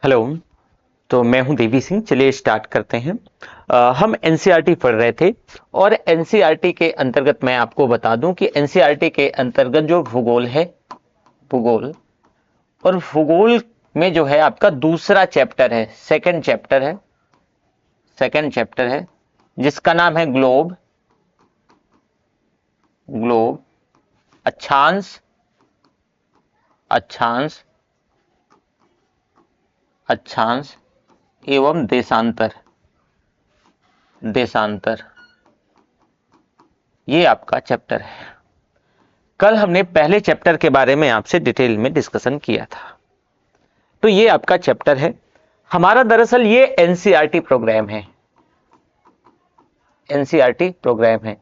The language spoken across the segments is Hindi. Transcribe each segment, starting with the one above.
हेलो। तो मैं हूं देवी सिंह। चलिए स्टार्ट करते हैं। हम एनसीईआरटी पढ़ रहे थे और एनसीईआरटी के अंतर्गत मैं आपको बता दूं कि एनसीईआरटी के अंतर्गत जो भूगोल है, भूगोल और भूगोल में जो है आपका दूसरा चैप्टर है, सेकंड चैप्टर है जिसका नाम है ग्लोब, ग्लोब, अक्षांश, अक्षांश, अक्षांश एवं देशांतर, देशांतर। ये आपका चैप्टर है। कल हमने पहले चैप्टर के बारे में आपसे डिटेल में डिस्कशन किया था। तो ये आपका चैप्टर है। हमारा दरअसल ये एनसीईआरटी प्रोग्राम है, एनसीईआरटी प्रोग्राम है।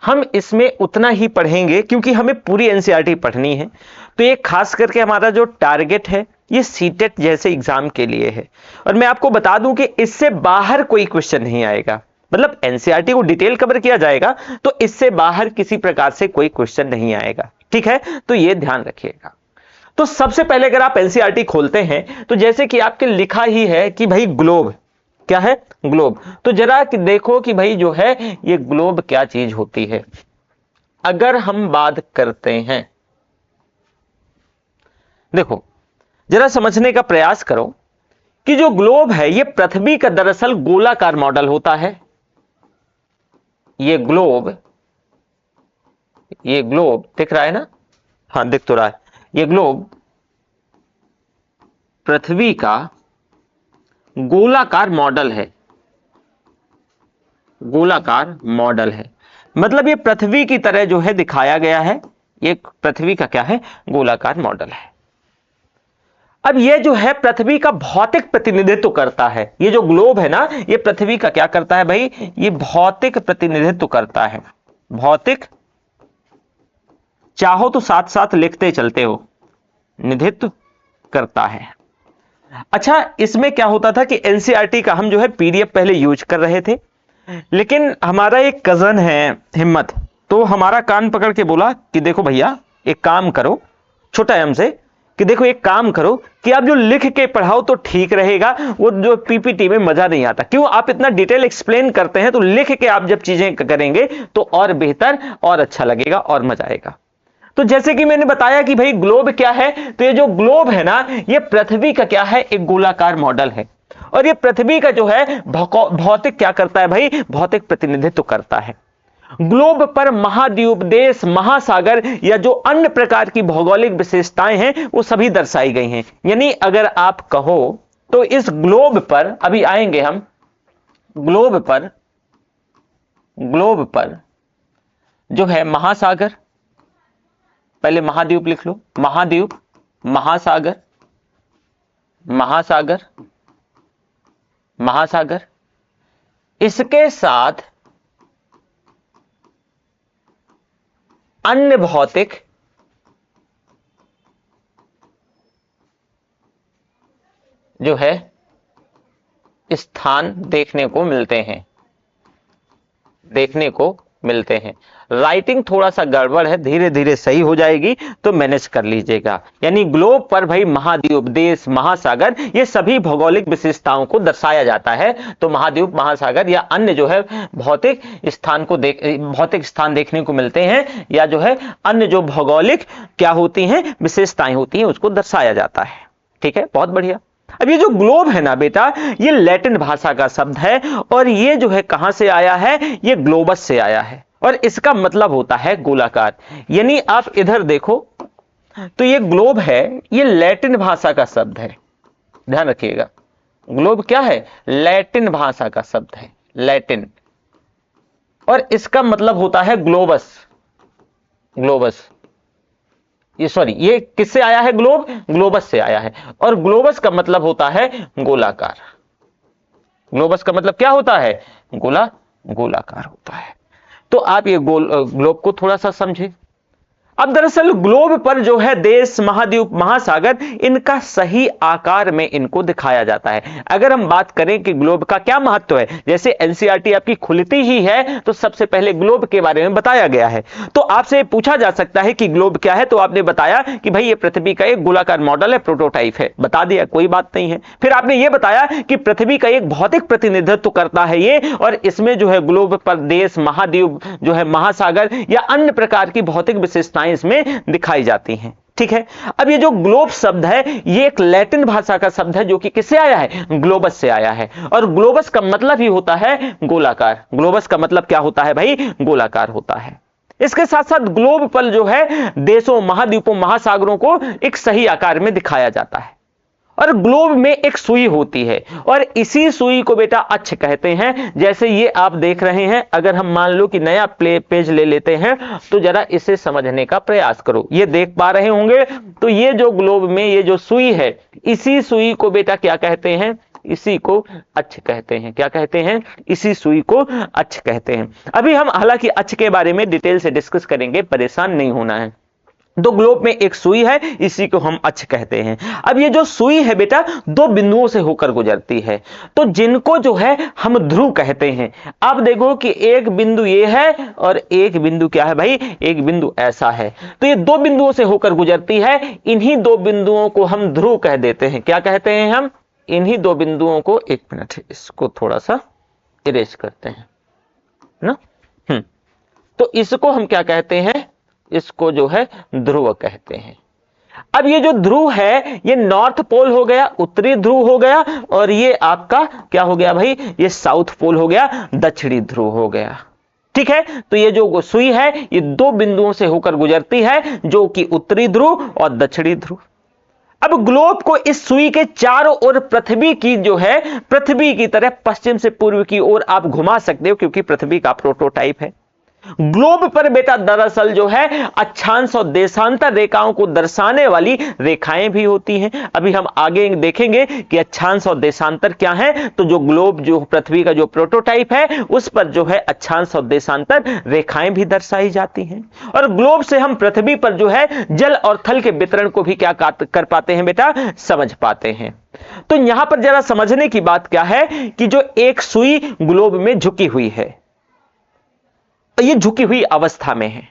हम इसमें उतना ही पढ़ेंगे क्योंकि हमें पूरी एनसीईआरटी पढ़नी है। तो ये खास करके हमारा जो टारगेट है ये सीटेट जैसे एग्जाम के लिए है। और मैं आपको बता दूं कि इससे बाहर कोई क्वेश्चन नहीं आएगा। मतलब एनसीईआरटी को डिटेल कवर किया जाएगा तो इससे बाहर किसी प्रकार से कोई क्वेश्चन नहीं आएगा। ठीक है, तो ये ध्यान रखिएगा। तो सबसे पहले अगर आप एनसीईआरटी खोलते हैं तो जैसे कि आपके लिखा ही है कि भाई ग्लोब क्या है, ग्लोब। तो जरा देखो कि भाई जो है ये ग्लोब क्या चीज होती है। अगर हम बात करते हैं, देखो जरा समझने का प्रयास करो कि जो ग्लोब है ये पृथ्वी का दरअसल गोलाकार मॉडल होता है। ये ग्लोब दिख रहा है ना? हाँ, दिख तो रहा है। ये ग्लोब पृथ्वी का गोलाकार मॉडल है, गोलाकार मॉडल है। मतलब ये पृथ्वी की तरह जो है दिखाया गया है। ये पृथ्वी का क्या है, गोलाकार मॉडल है। अब ये जो है पृथ्वी का भौतिक प्रतिनिधित्व करता है। ये जो ग्लोब है ना, ये पृथ्वी का क्या करता है भाई, ये भौतिक प्रतिनिधित्व करता है। भौतिक, चाहो तो साथ साथ लिखते चलते हो, निधित्व करता है। अच्छा, इसमें क्या होता था कि एनसीईआरटी का हम जो है पीडीएफ पहले यूज कर रहे थे, लेकिन हमारा एक कजन है हिम्मत, तो हमारा कान पकड़ के बोला कि देखो भैया एक काम करो, छोटा है हमसे, कि देखो एक काम करो कि आप जो लिख के पढ़ाओ तो ठीक रहेगा, वो जो पीपीटी में मजा नहीं आता। क्यों? आप इतना डिटेल एक्सप्लेन करते हैं तो लिख के आप जब चीजें करेंगे तो और बेहतर और अच्छा लगेगा और मजा आएगा। तो जैसे कि मैंने बताया कि भाई ग्लोब क्या है, तो ये जो ग्लोब है ना, ये पृथ्वी का क्या है, एक गोलाकार मॉडल है। और ये पृथ्वी का जो है भौतिक क्या करता है भाई, भौतिक प्रतिनिधित्व करता है। ग्लोब पर महाद्वीप, देश, महासागर या जो अन्य प्रकार की भौगोलिक विशेषताएं हैं वो सभी दर्शाई गई हैं। यानी अगर आप कहो तो इस ग्लोब पर, अभी आएंगे हम, ग्लोब पर जो है महासागर, पहले महाद्वीप लिख लो, महाद्वीप, महासागर, महासागर, महासागर, इसके साथ अन्य भौतिक जो है स्थान देखने को मिलते हैं, देखने को मिलते हैं। राइटिंग थोड़ा सा गड़बड़ है, धीरे धीरे सही हो जाएगी, तो मैनेज कर लीजिएगा। यानी ग्लोब पर भाई महाद्वीप, देश, महासागर, ये सभी भौगोलिक विशेषताओं को दर्शाया जाता है। तो महाद्वीप, महासागर या अन्य जो है भौतिक स्थान देखने को मिलते हैं, या जो है अन्य जो भौगोलिक क्या होती हैं, विशेषताएं होती हैं, उसको दर्शाया जाता है। ठीक है, बहुत बढ़िया। अब ये जो ग्लोब है ना बेटा, ये लैटिन भाषा का शब्द है और ये जो है कहां से आया है, ये ग्लोबस से आया है और इसका मतलब होता है गोलाकार। यानी आप इधर देखो तो ये ग्लोब है, ये लैटिन भाषा का शब्द है, ध्यान रखिएगा। ग्लोब क्या है, लैटिन भाषा का शब्द है, लैटिन, और इसका मतलब होता है ग्लोबस। ग्लोबस, ये सॉरी, ये किससे आया है, ग्लोब, ग्लोबस से आया है। और ग्लोबस का मतलब होता है गोलाकार। ग्लोबस का मतलब क्या होता है, गोलाकार होता है। तो आप ये ग्लोब को थोड़ा सा समझे। अब दरअसल ग्लोब पर जो है देश, महाद्वीप, महासागर, इनका सही आकार में इनको दिखाया जाता है। अगर हम बात करें कि ग्लोब का क्या महत्व है, जैसे एनसीईआरटी आपकी खुलती ही है तो सबसे पहले ग्लोब के बारे में बताया गया है। तो आपसे पूछा जा सकता है कि ग्लोब क्या है, तो आपने बताया कि भाई ये पृथ्वी का एक गोलाकार मॉडल है, प्रोटोटाइप है, बता दिया, कोई बात नहीं है। फिर आपने ये बताया कि पृथ्वी का एक भौतिक प्रतिनिधित्व करता है ये, और इसमें जो है ग्लोब पर देश, महाद्वीप, जो है महासागर या अन्य प्रकार की भौतिक विशेषताएं इसमें दिखाई जाती हैं। ठीक है, अब ये जो ग्लोब शब्द है ये एक लैटिन भाषा का शब्द है जो कि किससे आया है, ग्लोबस से आया है, और ग्लोबस का मतलब ही होता है गोलाकार। ग्लोबस का मतलब क्या होता है भाई, गोलाकार होता है। इसके साथ साथ ग्लोब पर जो है देशों, महाद्वीपों, महासागरों को एक सही आकार में दिखाया जाता है, और ग्लोब में एक सुई होती है, और इसी सुई को बेटा अक्ष कहते हैं। जैसे ये आप देख रहे हैं, अगर हम मान लो कि नया पेज ले लेते हैं तो जरा इसे समझने का प्रयास करो। ये देख पा रहे होंगे, तो ये जो ग्लोब में ये जो सुई है, इसी सुई को बेटा क्या कहते हैं, इसी को अक्ष कहते हैं। क्या कहते हैं, इसी सुई को अक्ष कहते हैं। अभी हम हालांकि अक्ष के बारे में डिटेल से डिस्कस करेंगे, परेशान नहीं होना है। तो ग्लोब में एक सुई है, इसी को हम अक्ष कहते हैं। अब ये जो सुई है बेटा दो बिंदुओं से होकर गुजरती है, तो जिनको जो है हम ध्रुव कहते हैं। आप देखो कि एक बिंदु ये है और एक बिंदु क्या है भाई, एक बिंदु ऐसा है, तो ये दो बिंदुओं से होकर गुजरती है। इन्हीं दो बिंदुओं को हम ध्रुव कह देते हैं। क्या कहते हैं हम, इन्हीं दो बिंदुओं को, एक मिनट इसको थोड़ा सा इरेज करते हैं ना, तो इसको हम क्या कहते हैं, इसको जो है ध्रुव कहते हैं। अब ये जो ध्रुव है ये नॉर्थ पोल हो गया, उत्तरी ध्रुव हो गया, और ये आपका क्या हो गया भाई, ये साउथ पोल हो गया, दक्षिणी ध्रुव हो गया। ठीक है, तो ये जो सुई है ये दो बिंदुओं से होकर गुजरती है, जो कि उत्तरी ध्रुव और दक्षिणी ध्रुव। अब ग्लोब को इस सुई के चारों ओर पृथ्वी की जो है, पृथ्वी की तरह पश्चिम से पूर्व की ओर आप घुमा सकते हो, क्योंकि पृथ्वी का प्रोटोटाइप है। ग्लोब पर बेटा दरअसल जो है अक्षांश और देशांतर रेखाओं को दर्शाने वाली रेखाएं भी होती हैं। अभी हम आगे देखेंगे कि अक्षांश और देशांतर क्या है। तो जो ग्लोब, जो पृथ्वी का जो प्रोटोटाइप है, उस पर जो है अक्षांश और देशांतर रेखाएं भी दर्शाई जाती हैं। और ग्लोब से हम पृथ्वी पर जो है जल और थल के वितरण को भी क्या कर पाते हैं बेटा, समझ पाते हैं। तो यहां पर जरा समझने की बात क्या है कि जो एक सुई ग्लोब में झुकी हुई है, ये झुकी हुई अवस्था में है,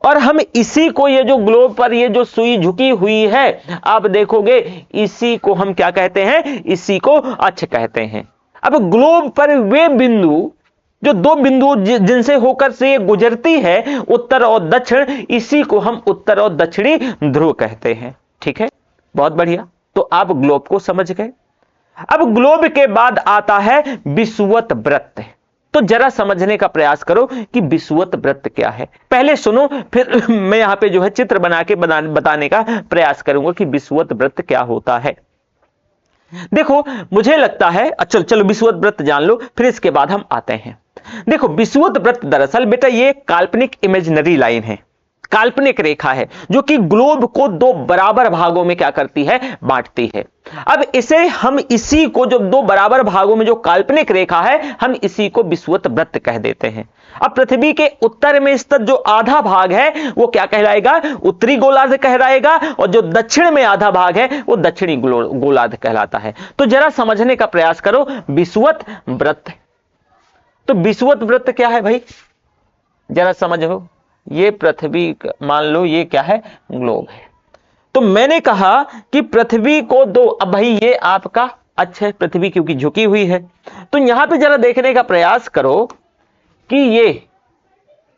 और हम इसी को, ये जो ग्लोब पर ये जो सुई झुकी हुई है, आप देखोगे इसी को हम क्या कहते हैं, इसी को अक्ष कहते हैं। अब ग्लोब पर वे बिंदु, जो दो बिंदु जिनसे होकर से गुजरती है, उत्तर और दक्षिण, इसी को हम उत्तर और दक्षिणी ध्रुव कहते हैं। ठीक है, बहुत बढ़िया। तो आप ग्लोब को समझ गए। अब ग्लोब के बाद आता है विषुवत वृत्त। तो जरा समझने का प्रयास करो कि विषुवत वृत्त क्या है। पहले सुनो, फिर मैं यहां पे जो है चित्र बना के बताने का प्रयास करूंगा कि विषुवत वृत्त क्या होता है। देखो, मुझे लगता है, चलो चलो विषुवत वृत्त जान लो, फिर इसके बाद हम आते हैं। देखो, विषुवत वृत्त दरअसल बेटा ये काल्पनिक इमेजिनरी लाइन है, काल्पनिक रेखा है, जो कि ग्लोब को दो बराबर भागों में क्या करती है, बांटती है। अब इसे हम, इसी को जो दो बराबर भागों में जो काल्पनिक रेखा है, हम इसी को विषुवत वृत्त कह देते हैं। अब पृथ्वी के उत्तर में स्थित जो आधा भाग है वो क्या कहलाएगा, उत्तरी गोलार्ध कहलाएगा, और जो दक्षिण में आधा भाग है वो दक्षिणी गोलार्ध कहलाता है। तो जरा समझने का प्रयास करो विषुवत वृत्त। तो विषुवत वृत्त क्या है भाई, जरा समझो। ये पृथ्वी, मान लो ये क्या है, ग्लोब है। तो मैंने कहा कि पृथ्वी को दो, अब भाई ये आपका अक्ष है, पृथ्वी क्योंकि झुकी हुई है। तो यहां पे जरा देखने का प्रयास करो कि ये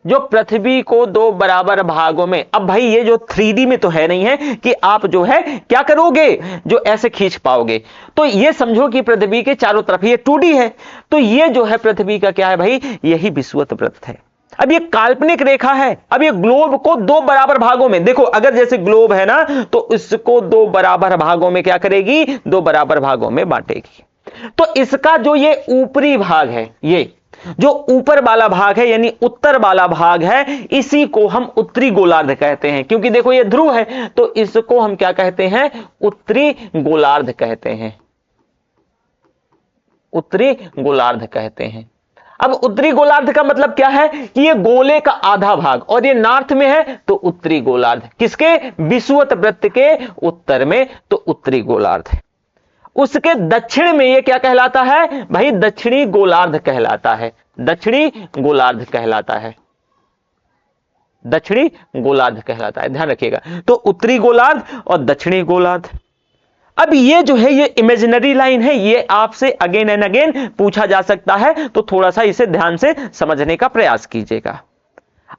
जो पृथ्वी को दो बराबर भागों में, अब भाई ये जो 3D में तो है नहीं है कि आप जो है क्या करोगे, जो ऐसे खींच पाओगे। तो ये समझो कि पृथ्वी के चारों तरफ ये 2D है। तो ये जो है पृथ्वी का क्या है भाई, यही विषुवत वृत्त है। अब ये काल्पनिक रेखा है। अब ये ग्लोब को दो बराबर भागों में, देखो अगर जैसे ग्लोब है ना, तो इसको दो बराबर भागों में क्या करेगी, दो बराबर भागों में बांटेगी। तो इसका जो ये ऊपरी भाग है, ये जो ऊपर वाला भाग है यानी उत्तर वाला भाग है, इसी को हम उत्तरी गोलार्ध कहते हैं। क्योंकि देखो ये ध्रुव है, तो इसको हम क्या कहते हैं, उत्तरी गोलार्ध कहते हैं, उत्तरी गोलार्ध कहते हैं। अब उत्तरी गोलार्ध का मतलब क्या है कि ये गोले का आधा भाग और ये नॉर्थ में है तो उत्तरी गोलार्ध, किसके, विषुवत वृत्त के उत्तर में तो उत्तरी गोलार्ध है। उसके दक्षिण में ये क्या कहलाता है भाई, दक्षिणी गोलार्ध कहलाता है, दक्षिणी गोलार्ध कहलाता है, दक्षिणी गोलार्ध कहलाता है, ध्यान रखिएगा। तो उत्तरी गोलार्ध और दक्षिणी गोलार्ध। अब ये जो है ये इमेजिनरी लाइन है, ये आपसे अगेन एंड अगेन पूछा जा सकता है, तो थोड़ा सा इसे ध्यान से समझने का प्रयास कीजिएगा।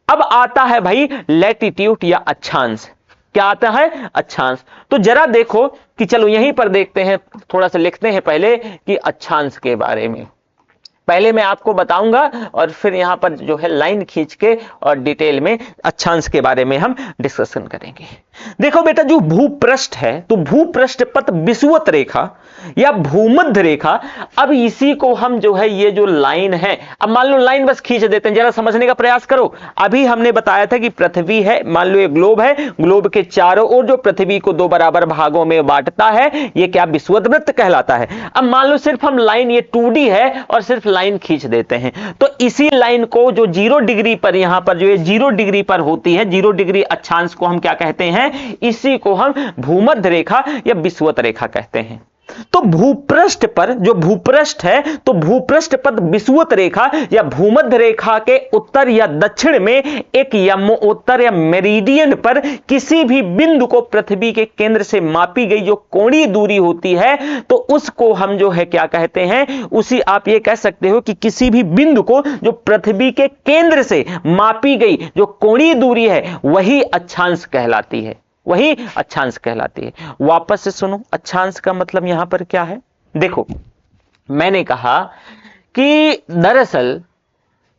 अब आता है भाई लैटिट्यूड या अक्षांश। क्या आता है, अक्षांश। तो जरा देखो कि चलो यहीं पर देखते हैं, थोड़ा सा लिखते हैं पहले कि अक्षांश के बारे में। पहले मैं आपको बताऊंगा और फिर यहां पर जो है लाइन खींच के और डिटेल में अक्षांश के बारे में हम डिस्कशन करेंगे। देखो बेटा, जो भूपृष्ठ है तो भूपृष्ठ पथ विषुवत रेखा या भूमध्य रेखा, अब इसी को हम जो है ये जो लाइन है, अब मान लो लाइन बस खींच देते हैं, जरा समझने का प्रयास करो। अभी हमने बताया था कि पृथ्वी है, मान लो ये ग्लोब है, ग्लोब के चारों ओर जो पृथ्वी को दो बराबर भागों में बांटता है, ये क्या, विषुवत वृत्त कहलाता है। अब मान लो सिर्फ हम लाइन, ये 2D है और सिर्फ लाइन खींच देते हैं, तो इसी लाइन को जो 0 डिग्री पर, यहां पर जो है 0 डिग्री पर होती है, 0 डिग्री अक्षांश को हम क्या कहते हैं, इसी को हम भूमध्य रेखा या विषुवत रेखा कहते हैं। तो भूपृष्ठ पर जो भूपृष्ठ है तो भूपृष्ठ पर विषुवत रेखा या भूमध्य रेखा के उत्तर या दक्षिण में एक यमोत्तर या मेरिडियन पर किसी भी बिंदु को पृथ्वी के केंद्र से मापी गई जो कोणीय दूरी होती है, तो उसको हम जो है क्या कहते हैं, उसी आप ये कह सकते हो कि किसी भी बिंदु को जो पृथ्वी के केंद्र से मापी गई जो कोणीय दूरी है वही अक्षांश कहलाती है, वही अक्षांश कहलाती है। वापस से सुनो, अक्षांश का मतलब यहां पर क्या है। देखो, मैंने कहा कि दरअसल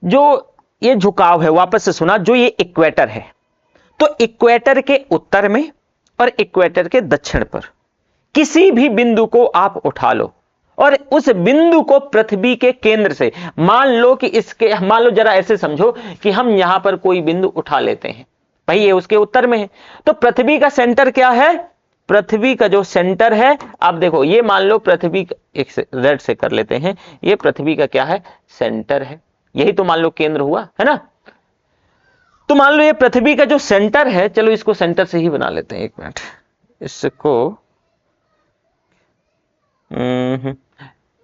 जो ये झुकाव है, वापस से सुना, जो ये इक्वेटर है, तो इक्वेटर के उत्तर में और इक्वेटर के दक्षिण पर किसी भी बिंदु को आप उठा लो और उस बिंदु को पृथ्वी के केंद्र से, मान लो कि इसके, मान लो जरा ऐसे समझो कि हम यहां पर कोई बिंदु उठा लेते हैं, भाई ये उसके उत्तर में है, तो पृथ्वी का सेंटर क्या है, पृथ्वी का जो सेंटर है, आप देखो ये मान लो पृथ्वी, एक से रेड से कर लेते हैं, ये पृथ्वी का क्या है, सेंटर है, यही तो मान लो केंद्र हुआ है ना। तो मान लो ये पृथ्वी का जो सेंटर है, चलो इसको सेंटर से ही बना लेते हैं, एक मिनट इसको,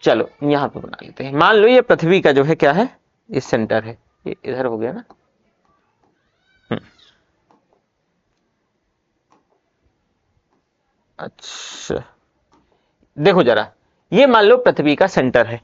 चलो यहां पर बना लेते हैं। मान लो ये पृथ्वी का जो है क्या है, इस सेंटर है, ये इधर हो गया ना। अच्छा देखो जरा, ये मान लो पृथ्वी का सेंटर है,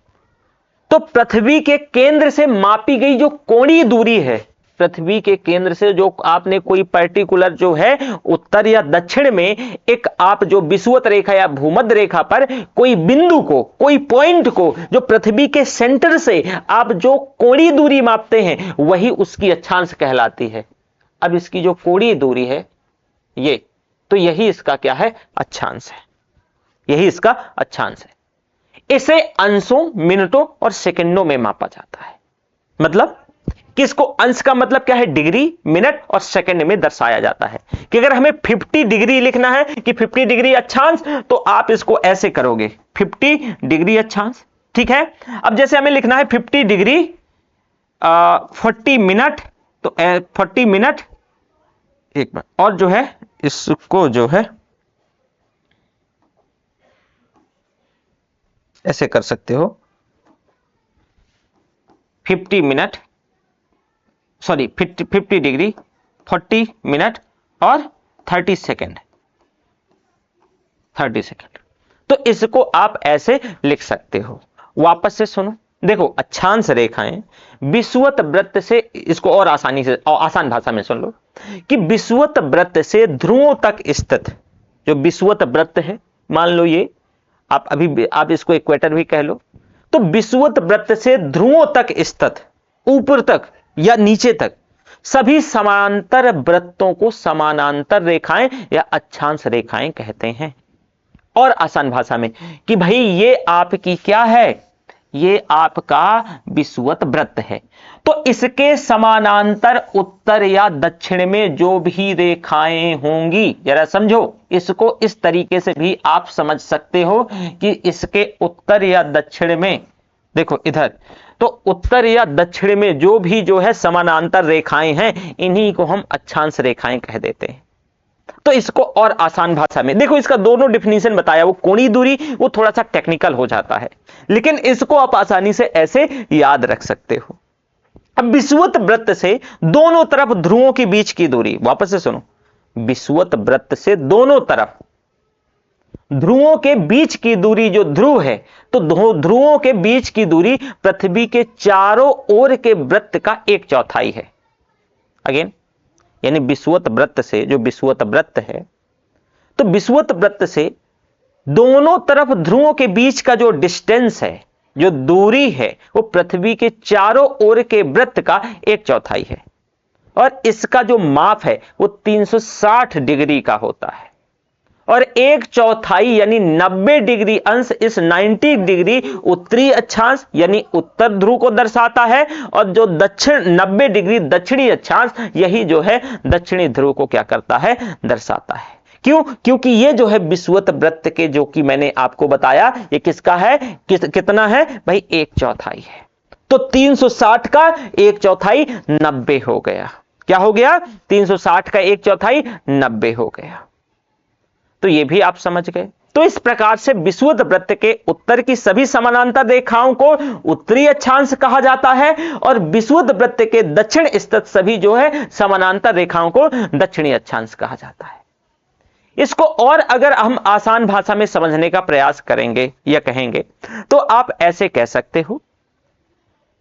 तो पृथ्वी के केंद्र से मापी गई जो कोणीय दूरी है, पृथ्वी के केंद्र से जो आपने कोई पर्टिकुलर जो है उत्तर या दक्षिण में एक आप जो विषुवत रेखा या भूमध्य रेखा पर कोई बिंदु को, कोई पॉइंट को जो पृथ्वी के सेंटर से आप जो कोणीय दूरी मापते हैं वही उसकी अक्षांश कहलाती है। अब इसकी जो कोणीय दूरी है ये, तो यही इसका क्या है, अक्षांश है, यही इसका अक्षांश है। इसे अंशों, मिनटों और सेकंडों में मापा जाता है। मतलब किसको, अंश का मतलब क्या है, डिग्री, मिनट और सेकंड में दर्शाया जाता है। कि अगर हमें 50 डिग्री लिखना है कि 50 डिग्री अक्षांश, तो आप इसको ऐसे करोगे, 50 डिग्री अक्षांश, ठीक है। अब जैसे हमें लिखना है 50 डिग्री 40 मिनट, तो 40 मिनट, एक मिनट, और जो है इसको जो है ऐसे कर सकते हो, 50 मिनट, सॉरी 50 डिग्री 40 मिनट और 30 सेकेंड, 30 सेकेंड, तो इसको आप ऐसे लिख सकते हो। वापस से सुनो, देखो अक्षांश रेखाएं विषुवत वृत्त से, इसको और आसानी से और आसान भाषा में सुन लो कि विषुवत वृत्त से ध्रुवों तक स्थित जो विषुवत वृत्त है, मान लो ये आप अभी आप इसको इक्वेटर भी कह लो, तो विषुवत वृत्त से ध्रुवों तक स्थित, ऊपर तक या नीचे तक सभी समांतर वृत्तों को समानांतर रेखाएं या अक्षांश रेखाएं कहते हैं। और आसान भाषा में कि भाई ये आपकी क्या है, ये आपका विषुवत वृत्त है, तो इसके समानांतर उत्तर या दक्षिण में जो भी रेखाएं होंगी, जरा समझो इसको, इस तरीके से भी आप समझ सकते हो कि इसके उत्तर या दक्षिण में देखो इधर तो उत्तर या दक्षिण में जो भी जो है समानांतर रेखाएं हैं, इन्हीं को हम अक्षांश रेखाएं कह देते हैं। तो इसको और आसान भाषा में देखो, इसका दोनों डिफिनीशन बताया, वो कोणीय दूरी वो थोड़ा सा टेक्निकल हो जाता है, लेकिन इसको आप आसानी से ऐसे याद रख सकते हो। अब विषुवत वृत्त से दोनों तरफ ध्रुवों के बीच की दूरी, वापस से सुनो, विषुवत वृत्त से दोनों तरफ ध्रुवों के बीच की दूरी जो ध्रुव है, तो ध्रुवों के बीच की दूरी पृथ्वी के चारों ओर के वृत्त का 1/4 है। अगेन, यानी विषुवत वृत्त से, जो विषुवत वृत्त है, तो विषुवत वृत्त से दोनों तरफ ध्रुवों के बीच का जो डिस्टेंस है, जो दूरी है, वो पृथ्वी के चारों ओर के वृत्त का 1/4 है। और इसका जो माप है वो 360 डिग्री का होता है। और 1/4 यानी 90 डिग्री अंश इस 90 डिग्री उत्तरी अक्षांश यानी उत्तर ध्रुव को दर्शाता है, और जो दक्षिण 90 डिग्री दक्षिणी अक्षांश, यही जो है दक्षिणी ध्रुव को क्या करता है, दर्शाता है। क्यों? क्योंकि ये जो है विषुवत वृत्त के, जो कि मैंने आपको बताया, ये किसका है, कितना है भाई, 1/4 है। तो 360 का 1/4 90 हो गया। क्या हो गया? 360 का 1/4 90 हो गया। तो ये भी आप समझ गए। तो इस प्रकार से विषुवत वृत्त के उत्तर की सभी समानांतर रेखाओं को उत्तरी अक्षांश कहा जाता है, और विषुवत वृत्त के दक्षिण स्थित सभी जो है समानांतर रेखाओं को दक्षिणी अक्षांश कहा जाता है। इसको और अगर हम आसान भाषा में समझने का प्रयास करेंगे या कहेंगे, तो आप ऐसे कह सकते हो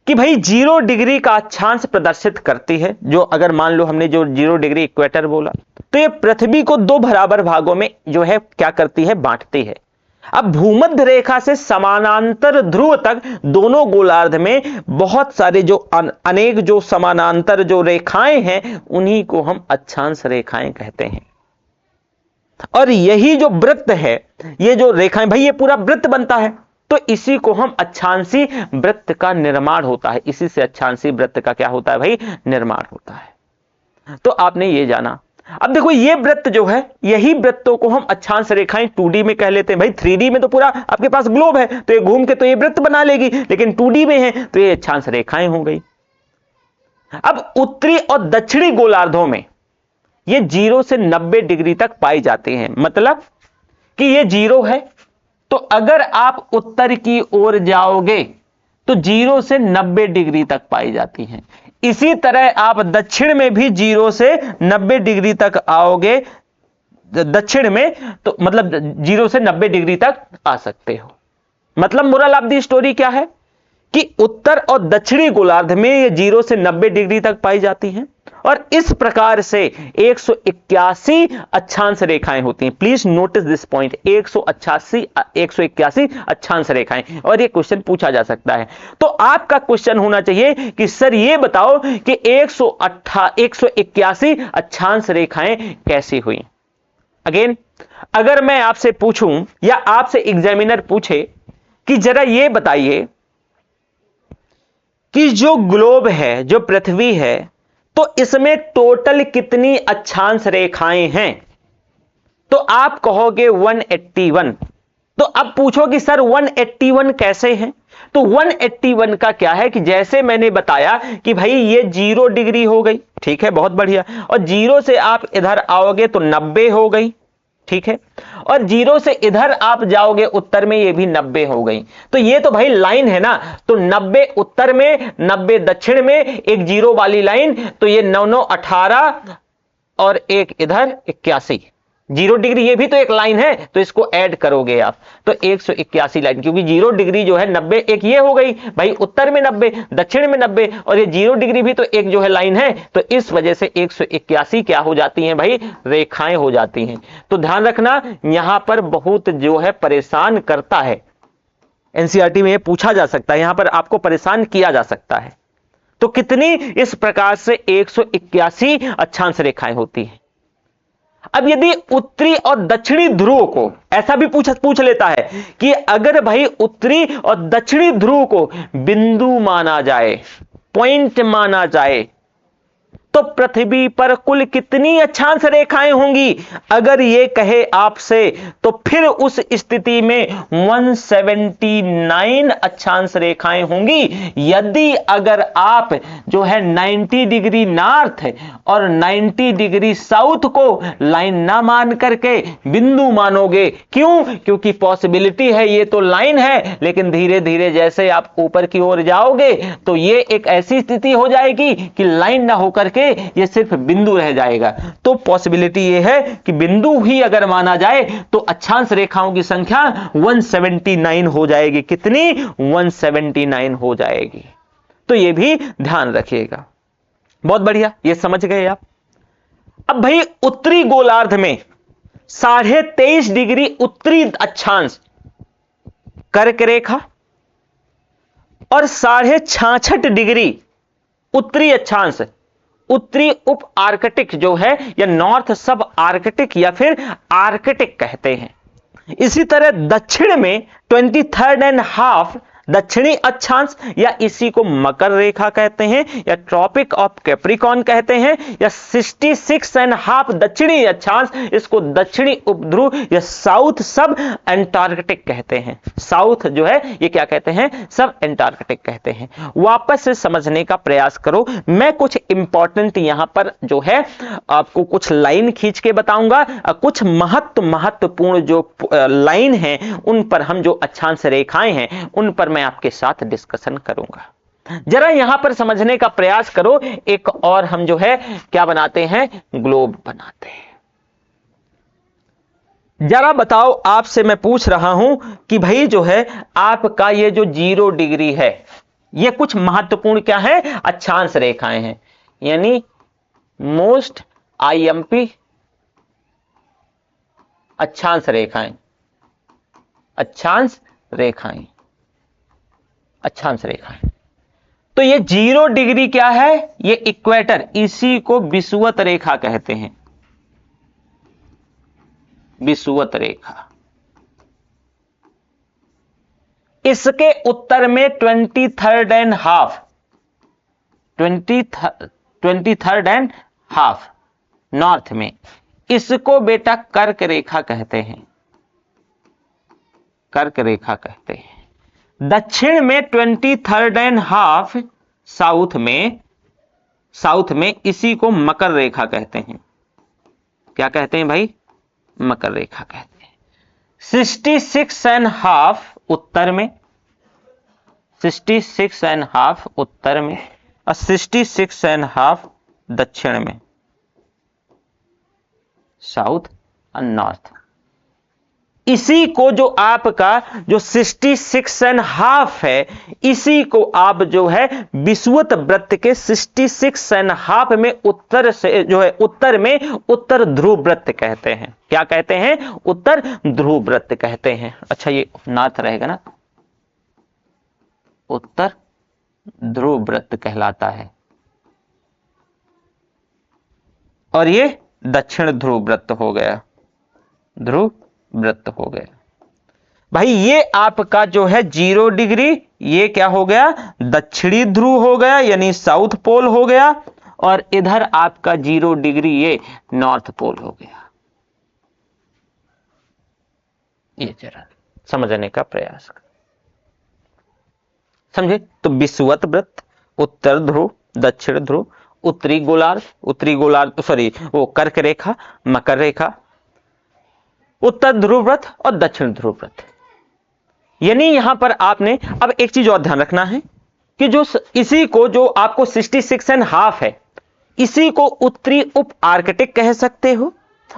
कि भाई 0 डिग्री का अक्षांश प्रदर्शित करती है, जो अगर मान लो हमने जो 0 डिग्री इक्वेटर बोला, तो ये पृथ्वी को 2 बराबर भागों में जो है क्या करती है, बांटती है। अब भूमध्य रेखा से समानांतर ध्रुव तक दोनों गोलार्ध में बहुत सारे जो अनेक जो समानांतर जो रेखाएं हैं, उन्हीं को हम अक्षांश रेखाएं कहते हैं। और यही जो वृत्त है, ये जो रेखाएं भाई, ये पूरा वृत्त बनता है, तो इसी को हम अक्षांशी वृत्त का निर्माण होता है, इसी से अक्षांशी वृत्त का क्या होता है भाई, निर्माण होता है। तो आपने ये जाना। अब देखो, ये वृत्त जो है, यही वृत्तों को हम अक्षांश रेखाएं 2D में कह लेते हैं। भाई 3D में तो पूरा आपके पास ग्लोब है, तो ये घूम के तो ये वृत्त बना लेगी, लेकिन 2D में है तो ये अक्षांश रेखाएं हो गई। अब उत्तरी और दक्षिणी गोलार्धों में ये 0 से 90 डिग्री तक पाई जाती हैं। मतलब कि ये 0 है, तो अगर आप उत्तर की ओर जाओगे तो 0 से 90 डिग्री तक पाई जाती हैं। इसी तरह आप दक्षिण में भी 0 से 90 डिग्री तक आओगे दक्षिण में, तो मतलब 0 से 90 डिग्री तक आ सकते हो। मतलब मोरल ऑफ द स्टोरी क्या है कि उत्तर और दक्षिणी गोलार्ध में ये 0 से 90 डिग्री तक पाई जाती हैं, और इस प्रकार से 181 अक्षांश रेखाएं होती हैं। प्लीज नोटिस दिस पॉइंट, 181 अक्षांश रेखाएं, और ये क्वेश्चन पूछा जा सकता है। तो आपका क्वेश्चन होना चाहिए कि सर ये बताओ कि 181 अक्षांश रेखाएं कैसी हुई। अगेन, अगर मैं आपसे पूछूं या आपसे एग्जामिनर पूछे कि जरा ये बताइए कि जो ग्लोब है, जो पृथ्वी है, तो इसमें टोटल कितनी अक्षांश रेखाएं हैं, तो आप कहोगे 181। तो अब पूछो कि सर 181 कैसे हैं, तो 181 का क्या है कि जैसे मैंने बताया कि भाई ये 0 डिग्री हो गई, ठीक है, बहुत बढ़िया, और 0 से आप इधर आओगे तो 90 हो गई, ठीक है, और 0 से इधर आप जाओगे उत्तर में, ये भी 90 हो गई। तो ये तो भाई लाइन है ना, तो 90 उत्तर में, 90 दक्षिण में, एक 0 वाली लाइन, तो ये 9 9 18 और एक इधर 81, 0 डिग्री, ये भी तो एक लाइन है, तो इसको ऐड करोगे आप तो 181 लाइन, क्योंकि 0 डिग्री जो है 90, एक ये हो गई भाई उत्तर में 90, दक्षिण में 90, और ये 0 डिग्री भी तो एक जो है लाइन है, तो इस वजह से 181 क्या हो जाती हैं भाई, रेखाएं हो जाती हैं। तो ध्यान रखना, यहां पर बहुत जो है परेशान करता है, एनसीईआरटी में पूछा जा सकता है, यहां पर आपको परेशान किया जा सकता है। तो कितनी, इस प्रकार से 181 अक्षांश रेखाएं होती हैं। अब यदि उत्तरी और दक्षिणी ध्रुव को ऐसा भी पूछ लेता है कि अगर भाई उत्तरी और दक्षिणी ध्रुव को बिंदु माना जाए, पॉइंट माना जाए, तो पृथ्वी पर कुल कितनी अक्षांश रेखाएं होंगी? अगर ये कहे आपसे तो फिर उस स्थिति में 179 अक्षांश रेखाएं होंगी। यदि अगर आप जो है 90 डिग्री नॉर्थ और 90 डिग्री साउथ को लाइन ना मान करके बिंदु मानोगे। क्यों? क्योंकि पॉसिबिलिटी है, ये तो लाइन है, लेकिन धीरे धीरे जैसे आप ऊपर की ओर जाओगे तो ये एक ऐसी स्थिति हो जाएगी कि लाइन ना होकर के ये सिर्फ बिंदु रह जाएगा। तो पॉसिबिलिटी ये है कि बिंदु ही अगर माना जाए तो अक्षांश रेखाओं की संख्या 179 हो जाएगी। कितनी? 179 हो जाएगी। तो ये भी ध्यान रखिएगा। बहुत बढ़िया, ये समझ गए आप। अब भाई उत्तरी गोलार्ध में 23.5 डिग्री उत्तरी अक्षांश कर्क रेखा और 66.5 डिग्री उत्तरी अक्षांश उत्तरी उप आर्कटिक जो है या नॉर्थ सब आर्कटिक या फिर आर्कटिक कहते हैं। इसी तरह दक्षिण में 23.5 दक्षिणी अक्षांश या इसी को मकर रेखा कहते हैं या ट्रॉपिक ऑफ कैप्रिकॉर्न कहते हैं या 66.5 दक्षिणी अक्षांश, इसको दक्षिणी उपध्रुव या साउथ सब एंटार्कटिक कहते हैं। साउथ जो है ये क्या कहते हैं? सब एंटार्कटिक कहते हैं। वापस से समझने का प्रयास करो। मैं कुछ इंपॉर्टेंट यहां पर जो है आपको कुछ लाइन खींच के बताऊंगा, कुछ महत्वपूर्ण जो लाइन है उन पर हम जो अक्षांश रेखाएं हैं उन पर मैं आपके साथ डिस्कशन करूंगा। जरा यहां पर समझने का प्रयास करो। एक और हम जो है क्या बनाते हैं? ग्लोब बनाते हैं। जरा बताओ, आपसे मैं पूछ रहा हूं कि भाई जो है आपका ये जो 0 डिग्री है ये कुछ महत्वपूर्ण क्या है? अक्षांश रेखाएं हैं, यानी मोस्ट आईएमपी अक्षांश रेखाएं। अक्षांश रेखाएं, अक्षांश रेखाएं। तो ये 0 डिग्री क्या है? ये इक्वेटर, इसी को विषुवत रेखा कहते हैं। विषुवत रेखा। इसके उत्तर में 23.5 नॉर्थ में, इसको बेटा कर्क रेखा कहते हैं। कर्क रेखा कहते हैं। दक्षिण में 23.5 साउथ में इसी को मकर रेखा कहते हैं। क्या कहते हैं भाई? मकर रेखा कहते हैं। 66.5 उत्तर में, 66.5 उत्तर में और 66.5 दक्षिण में, साउथ और नॉर्थ। इसी को जो आपका जो 66.5 है, इसी को आप जो है विषुवत वृत्त के 66.5 में उत्तर से जो है उत्तर में उत्तर ध्रुव वृत्त कहते हैं। क्या कहते हैं? उत्तर ध्रुव वृत्त कहते हैं। अच्छा, ये नॉर्थ रहेगा ना, उत्तर ध्रुव वृत्त कहलाता है और ये दक्षिण ध्रुव वृत्त हो गया। ध्रुव वृत्त हो गया भाई। ये आपका जो है 0 डिग्री ये क्या हो गया? दक्षिणी ध्रुव हो गया, यानी साउथ पोल हो गया। और इधर आपका 0 डिग्री ये नॉर्थ पोल हो गया। ये जरा समझने का प्रयास कर, समझे? तो विषुवत वृत्त, उत्तर ध्रुव, दक्षिण ध्रुव, उत्तरी गोलार्ध सॉरी वो कर्क रेखा, मकर रेखा, उत्तर ध्रुव वृत्त और दक्षिण ध्रुव वृत्त। यानी यहां पर आपने अब एक चीज और ध्यान रखना है कि जो इसी को जो आपको 66.5 है, इसी को उत्तरी उप आर्कटिक कह सकते हो,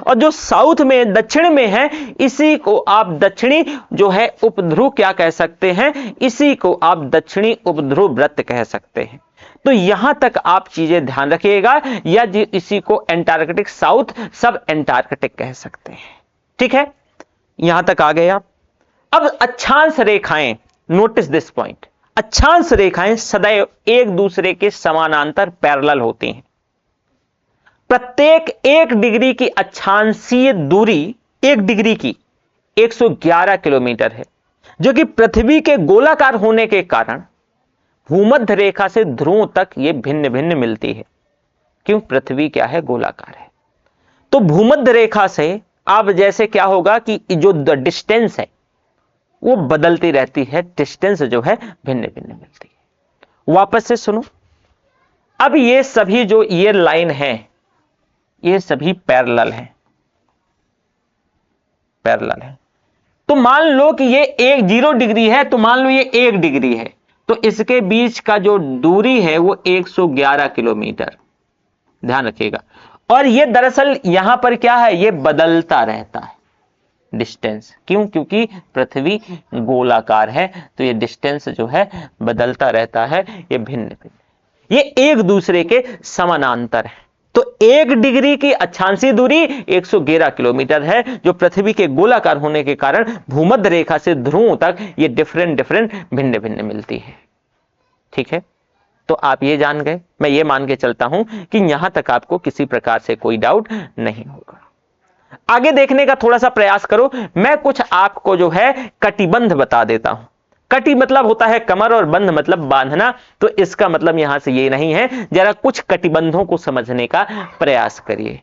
और जो साउथ में दक्षिण में है इसी को आप दक्षिणी जो है उपध्रुव क्या कह सकते हैं? इसी को आप दक्षिणी उपध्रुव वृत्त कह सकते हैं। तो यहां तक आप चीजें ध्यान रखिएगा, या इसी को एंटार्कटिक साउथ सब एंटार्कटिक कह सकते हैं। ठीक है, यहां तक आ गए आप। अब अक्षांश रेखाएं, नोटिस दिस पॉइंट, अक्षांश रेखाएं सदैव एक दूसरे के समानांतर पैरेलल होती हैं। प्रत्येक 1 डिग्री की अक्षांशीय दूरी 1 डिग्री की 111 किलोमीटर है, जो कि पृथ्वी के गोलाकार होने के कारण भूमध्य रेखा से ध्रुव तक यह भिन्न भिन्न मिलती है। क्यों? पृथ्वी क्या है? गोलाकार है। तो भूमध्य रेखा से अब जैसे क्या होगा कि जो डिस्टेंस है वो बदलती रहती है, डिस्टेंस जो है भिन्न भिन्न मिलती है। वापस से सुनो, अब ये सभी जो ये लाइन है ये सभी पैरेलल है, पैरेलल है। तो मान लो कि ये 0 डिग्री है, तो मान लो ये 1 डिग्री है, तो इसके बीच का जो दूरी है वो 111 किलोमीटर, ध्यान रखिएगा। और ये दरअसल यहां पर क्या है? ये बदलता रहता है डिस्टेंस। क्यों? क्योंकि पृथ्वी गोलाकार है, तो ये डिस्टेंस जो है बदलता रहता है, ये भिन्न भिन्न, ये एक दूसरे के समानांतर है। तो 1 डिग्री की अक्षांशीय दूरी 111 किलोमीटर है, जो पृथ्वी के गोलाकार होने के कारण भूमध्य रेखा से ध्रुवों तक ये डिफरेंट भिन्न भिन्न मिलती है। ठीक है, तो आप ये जान गए। मैं ये मान के चलता हूं कि यहां तक आपको किसी प्रकार से कोई डाउट नहीं होगा। आगे देखने का थोड़ा सा प्रयास करो। मैं कुछ आपको जो है कटिबंध बता देता हूं। कटि मतलब होता है कमर और बंध मतलब बांधना, तो इसका मतलब यहां से ये नहीं है। जरा कुछ कटिबंधों को समझने का प्रयास करिए।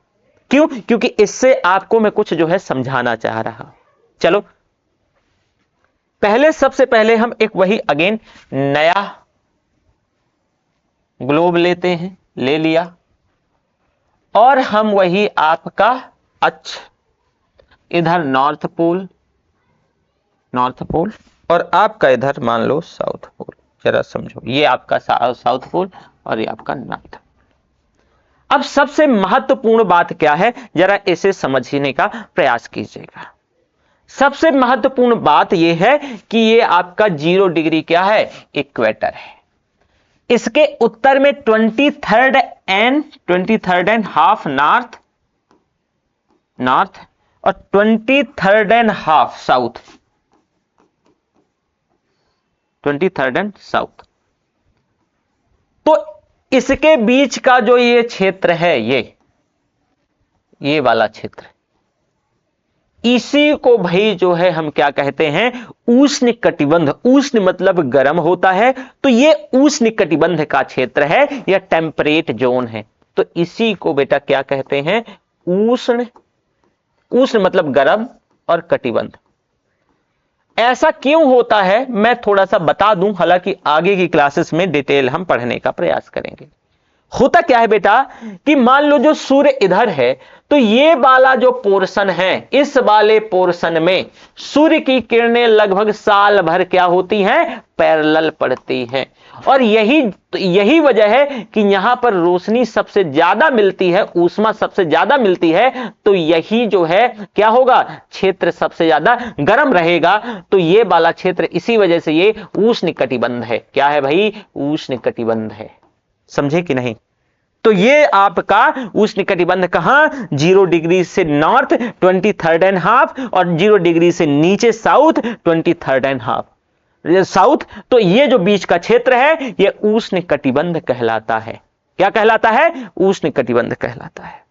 क्यों? क्योंकि इससे आपको मैं कुछ जो है समझाना चाह रहा। चलो पहले, सबसे पहले हम एक वही अगेन नया ग्लोब लेते हैं, ले लिया, और हम वही आपका अक्ष, इधर नॉर्थ पोल, नॉर्थ पोल, और आपका इधर मान लो साउथ पोल। जरा समझो, ये आपका साउथ पोल और ये आपका नॉर्थ। अब सबसे महत्वपूर्ण बात क्या है, जरा इसे समझने का प्रयास कीजिएगा। सबसे महत्वपूर्ण बात यह है कि ये आपका 0 डिग्री क्या है? इक्वेटर है। इसके उत्तर में 23rd एंड हाफ नॉर्थ, और 23rd and half south, 23rd and south. तो इसके बीच का जो ये क्षेत्र है, ये वाला क्षेत्र, इसी को भाई जो है हम क्या कहते हैं? उष्ण कटिबंध। उष्ण मतलब गर्म होता है, तो ये उष्ण कटिबंध का क्षेत्र है, यह टेम्परेट जोन है। तो इसी को बेटा क्या कहते हैं? उष्ण। उष्ण मतलब गर्म और कटिबंध। ऐसा क्यों होता है मैं थोड़ा सा बता दूं, हालांकि आगे की क्लासेस में डिटेल हम पढ़ने का प्रयास करेंगे। होता क्या है बेटा कि मान लो जो सूर्य इधर है, तो ये वाला जो पोर्शन है, इस वाले पोर्शन में सूर्य की किरणें लगभग साल भर क्या होती हैं? पैरेलल पड़ती हैं। और यही वजह है कि यहां पर रोशनी सबसे ज्यादा मिलती है, ऊष्मा सबसे ज्यादा मिलती है। तो यही जो है क्या होगा? क्षेत्र सबसे ज्यादा गर्म रहेगा। तो ये वाला क्षेत्र, इसी वजह से ये उष्ण कटिबंध है। क्या है भाई? उष्ण कटिबंध है। समझे कि नहीं? तो ये आपका उष्ण कटिबंध कहां? 0 डिग्री से नॉर्थ 23rd एंड हाफ, और 0 डिग्री से नीचे south 23rd and half south. तो ये जो बीच का क्षेत्र है ये उष्ण कटिबंध कहलाता है। क्या कहलाता है? उष्ण कटिबंध कहलाता है।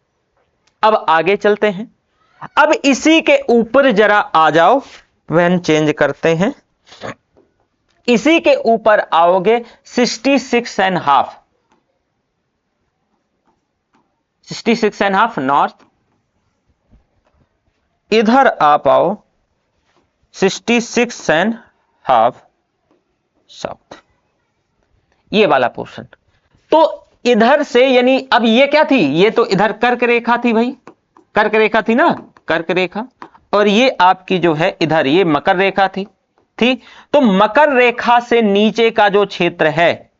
अब आगे चलते हैं। अब इसी के ऊपर जरा आ जाओ, वैन चेंज करते हैं। इसी के ऊपर आओगे 66 and half, 66 and half north. इधर आप आओ 66 एंड हाफ साउथ, ये वाला पोर्शन। तो इधर से, यानी अब ये क्या थी? ये तो इधर कर्क रेखा थी भाई, कर्क रेखा थी ना, कर्क रेखा। और ये आपकी जो है इधर ये मकर रेखा थी। तो मकर रेखा से नीचे का जो क्षेत्र है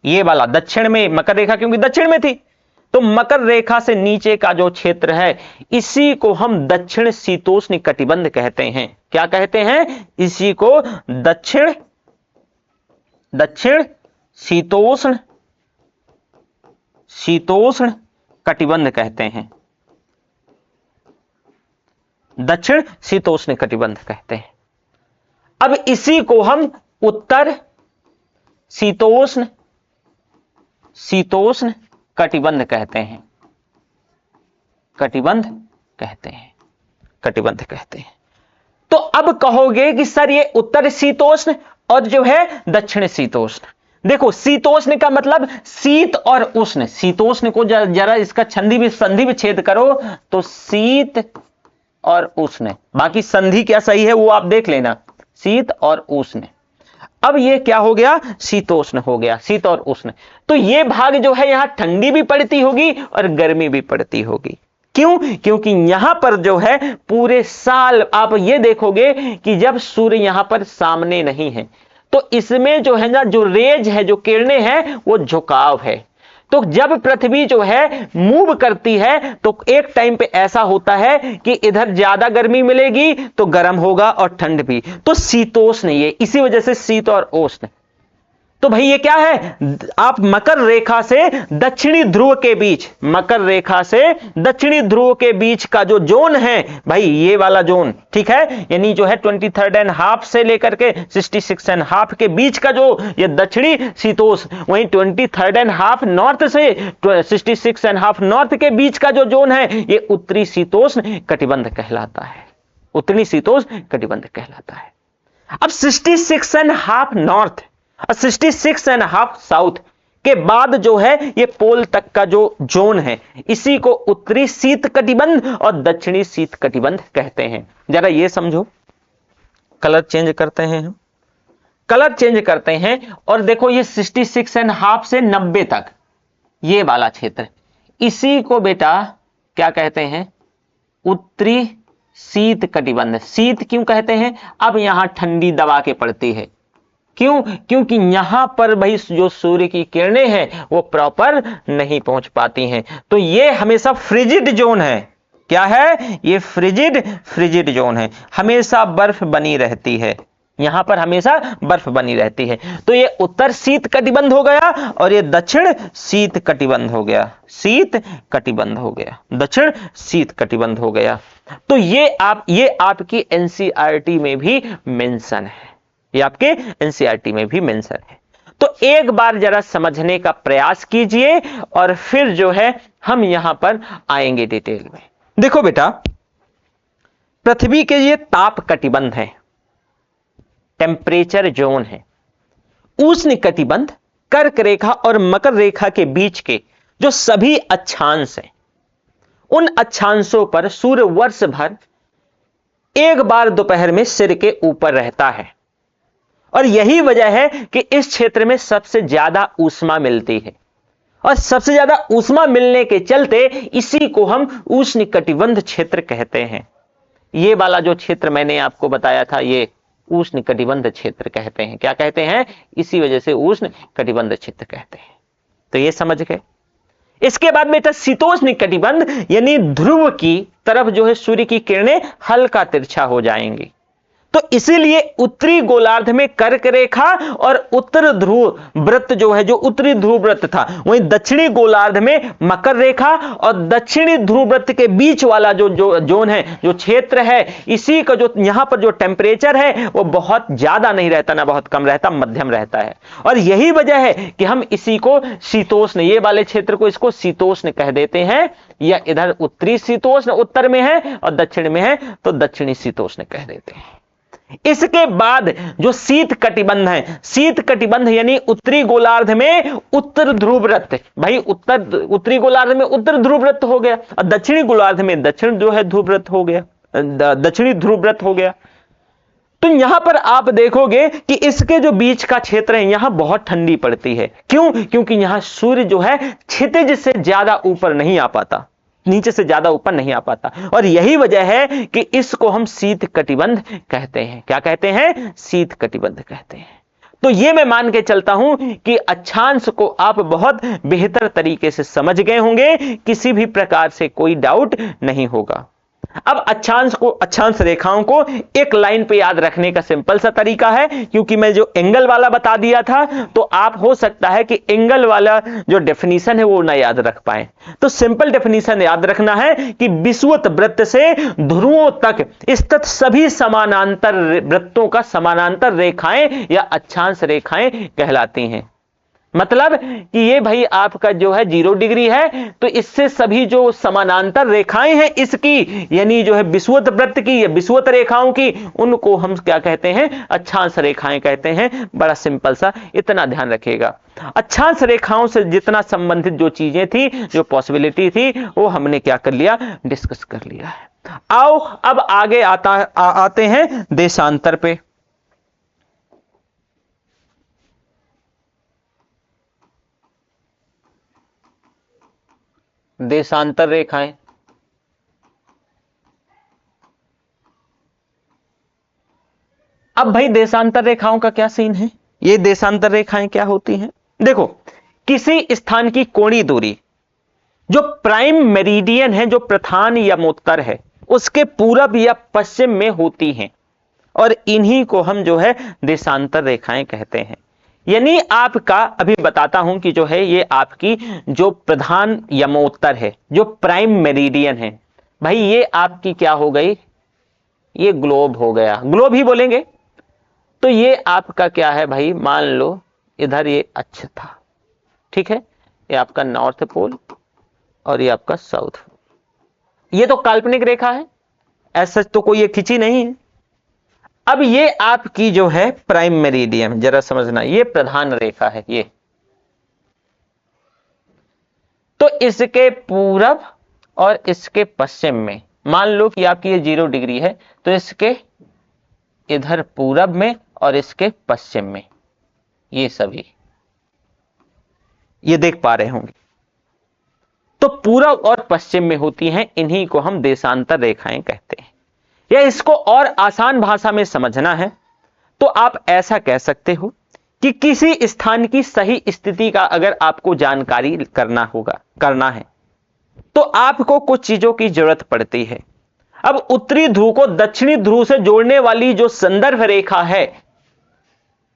ये वाला, दक्षिण में मकर रेखा क्योंकि दक्षिण में थी, तो मकर रेखा से नीचे का जो क्षेत्र है इसी को हम दक्षिण शीतोष्ण कटिबंध कहते हैं। क्या कहते हैं? इसी को दक्षिण शीतोष्ण कटिबंध कहते हैं। दक्षिण शीतोष्ण कटिबंध कहते हैं। अब इसी को हम उत्तर शीतोष्ण कटिबंध कहते हैं। कटिबंध कहते हैं। तो अब कहोगे कि सर ये उत्तर शीतोष्ण और जो है दक्षिण शीतोष्ण। देखो शीतोष्ण का मतलब शीत और उष्ण, शीतोष्ण को जरा इसका संधि विच्छेद करो तो शीत और उष्ण, बाकी संधि क्या सही है वो आप देख लेना, शीत और उष्ण। अब ये क्या हो गया, शीतोष्ण हो गया, शीत और उष्ण। तो ये भाग जो है यहां ठंडी भी पड़ती होगी और गर्मी भी पड़ती होगी। क्यों? क्योंकि यहां पर जो है पूरे साल आप ये देखोगे कि जब सूर्य यहां पर सामने नहीं है तो इसमें जो है ना, जो रेज है, जो किरणें हैं, वो झुकाव है। तो जब पृथ्वी जो है मूव करती है तो एक टाइम पे ऐसा होता है कि इधर ज्यादा गर्मी मिलेगी तो गर्म होगा और ठंड भी, तो शीतोष्ण, ये इसी वजह से शीत और उष्ण। तो भाई ये क्या है, आप मकर रेखा से दक्षिणी ध्रुव के बीच, मकर रेखा से दक्षिणी ध्रुव के बीच का जो जोन है भाई, ये वाला जोन, ठीक है, यानी जो है 23.5 से लेकर के 66.5 के बीच का जो ये दक्षिणी शीतोष्ण, वहीं 23.5 नॉर्थ से 66.5 नॉर्थ के बीच का जो जोन है ये उत्तरी शीतोष्ण कटिबंध कहलाता है, उत्तरी शीतोष्ण कटिबंध कहलाता है। अब 66.5 नॉर्थ और 66.5 साउथ के बाद जो है ये पोल तक का जो जोन है, इसी को उत्तरी शीत कटिबंध और दक्षिणी शीत कटिबंध कहते हैं। जरा ये समझो, कलर चेंज करते हैं हम, कलर चेंज करते हैं और देखो ये 66.5 से 90 तक ये वाला क्षेत्र, इसी को बेटा क्या कहते हैं, उत्तरी शीत कटिबंध। शीत क्यों कहते हैं, अब यहां ठंडी दबा के पड़ती है, क्यों? क्योंकि यहां पर भाई जो सूर्य की किरणें हैं वो प्रॉपर नहीं पहुंच पाती हैं, तो ये हमेशा फ्रिजिड जोन है। क्या है ये, फ्रिजिड जोन है, हमेशा बर्फ बनी रहती है, यहां पर हमेशा बर्फ बनी रहती है। तो ये उत्तर शीत कटिबंध हो गया और ये दक्षिण शीत कटिबंध हो गया, शीत कटिबंध हो गया, दक्षिण शीत कटिबंध हो गया। तो ये आपकी एनसीईआरटी में भी मेंशन है, ये आपके एनसीईआरटी में भी मेंशन है। तो एक बार जरा समझने का प्रयास कीजिए और फिर जो है हम यहां पर आएंगे डिटेल में। देखो बेटा, पृथ्वी के ये ताप कटिबंध है, टेम्परेचर जोन है। उष्ण कटिबंध कर्क रेखा और मकर रेखा के बीच के जो सभी अक्षांश हैं, उन अक्षांशों पर सूर्य वर्ष भर एक बार दोपहर में सिर के ऊपर रहता है और यही वजह है कि इस क्षेत्र में सबसे ज्यादा ऊष्मा मिलती है और सबसे ज्यादा ऊष्मा मिलने के चलते इसी को हम उष्ण कटिबंध क्षेत्र कहते हैं। ये वाला जो क्षेत्र मैंने आपको बताया था ये उष्ण कटिबंध क्षेत्र कहते हैं। क्या कहते हैं? इसी वजह से उष्ण कटिबंध क्षेत्र कहते हैं। तो ये समझ गए। इसके बाद बेटा शीतोष्ण कटिबंध यानी ध्रुव की तरफ जो है सूर्य की किरणें हल्का तिरछा हो जाएंगी, तो इसीलिए उत्तरी गोलार्ध में कर्क रेखा और उत्तर ध्रुव वृत्त जो है, जो उत्तरी ध्रुव वृत्त था, वहीं दक्षिणी गोलार्ध में मकर रेखा और दक्षिणी ध्रुव वृत्त के बीच वाला जो जोन है, जो क्षेत्र है, इसी का जो यहां पर जो टेम्परेचर है वो बहुत ज्यादा नहीं रहता, ना बहुत कम रहता, मध्यम रहता है। और यही वजह है कि हम इसी को शीतोष्ण, ये वाले क्षेत्र को इसको शीतोष्ण कह देते हैं, या इधर उत्तरी शीतोष्ण उत्तर में है और दक्षिण में है तो दक्षिणी शीतोष्ण कह देते हैं। इसके बाद जो शीत कटिबंध है, शीत कटिबंध यानी उत्तरी गोलार्ध में उत्तर ध्रुव वृत्त, भाई उत्तरी गोलार्ध में उत्तर ध्रुव वृत्त हो गया और दक्षिणी गोलार्ध में दक्षिण जो है ध्रुव वृत्त हो गया, दक्षिणी ध्रुव वृत्त हो गया। तो यहां पर आप देखोगे कि इसके जो बीच का क्षेत्र है यहां बहुत ठंडी पड़ती है। क्यों? क्योंकि यहां सूर्य जो है क्षितिज से ज्यादा ऊपर नहीं आ पाता, नीचे से ज्यादा ऊपर नहीं आ पाता, और यही वजह है कि इसको हम शीत कटिबंध कहते हैं। क्या कहते हैं? शीत कटिबंध कहते हैं। तो ये मैं मान के चलता हूं कि अक्षांश को आप बहुत बेहतर तरीके से समझ गए होंगे, किसी भी प्रकार से कोई डाउट नहीं होगा। अब अक्षांश रेखाओं को एक लाइन पे याद रखने का सिंपल सा तरीका है, क्योंकि मैं जो एंगल वाला बता दिया था तो आप हो सकता है कि एंगल वाला जो डेफिनेशन है वो ना याद रख पाए। तो सिंपल डेफिनेशन याद रखना है कि विषुवत वृत्त से ध्रुवों तक स्थित सभी समानांतर वृत्तों का समानांतर रेखाएं या अक्षांश रेखाएं कहलाती हैं। मतलब कि ये भाई आपका जो है 0 डिग्री है, तो इससे सभी जो समानांतर रेखाएं हैं इसकी, यानी जो है विषुवत वृत्त की या विषुवत रेखाओं की, उनको हम क्या कहते हैं, अक्षांश रेखाएं कहते हैं। बड़ा सिंपल सा, इतना ध्यान रखिएगा। अक्षांश रेखाओं से जितना संबंधित जो चीजें थी, जो पॉसिबिलिटी थी, वो हमने क्या कर लिया, डिस्कस कर लिया है। आओ अब आगे आते हैं देशांतर पे। देशांतर रेखाएं, अब भाई देशांतर रेखाओं का क्या सीन है, ये देशांतर रेखाएं क्या होती हैं? देखो, किसी स्थान की कोणीय दूरी जो प्राइम मेरिडियन है, जो प्रधान यमोत्तर है, उसके पूरब या पश्चिम में होती हैं, और इन्हीं को हम जो है देशांतर रेखाएं कहते हैं। यानी आपका अभी बताता हूं कि जो है ये आपकी जो प्रधान यमोत्तर है, जो प्राइम मेरिडियन है, भाई ये आपकी क्या हो गई, ये ग्लोब हो गया, ग्लोब ही बोलेंगे। तो ये आपका क्या है भाई, मान लो इधर ये अक्ष था, ठीक है, ये आपका नॉर्थ पोल और ये आपका साउथ पोल। ये तो काल्पनिक रेखा है, ऐसा तो कोई ये खिंची नहीं है। अब ये आपकी जो है प्राइम मेरिडियन, जरा समझना, ये प्रधान रेखा है ये, तो इसके पूरब और इसके पश्चिम में मान लो कि आपकी ये 0 डिग्री है, तो इसके इधर पूरब में और इसके पश्चिम में, ये सभी ये देख पा रहे होंगे, तो पूरब और पश्चिम में होती हैं, इन्हीं को हम देशांतर रेखाएं कहते हैं। या इसको और आसान भाषा में समझना है तो आप ऐसा कह सकते हो कि किसी स्थान की सही स्थिति का अगर आपको जानकारी करना है तो आपको कुछ चीजों की जरूरत पड़ती है। अब उत्तरी ध्रुव को दक्षिणी ध्रुव से जोड़ने वाली जो संदर्भ रेखा है,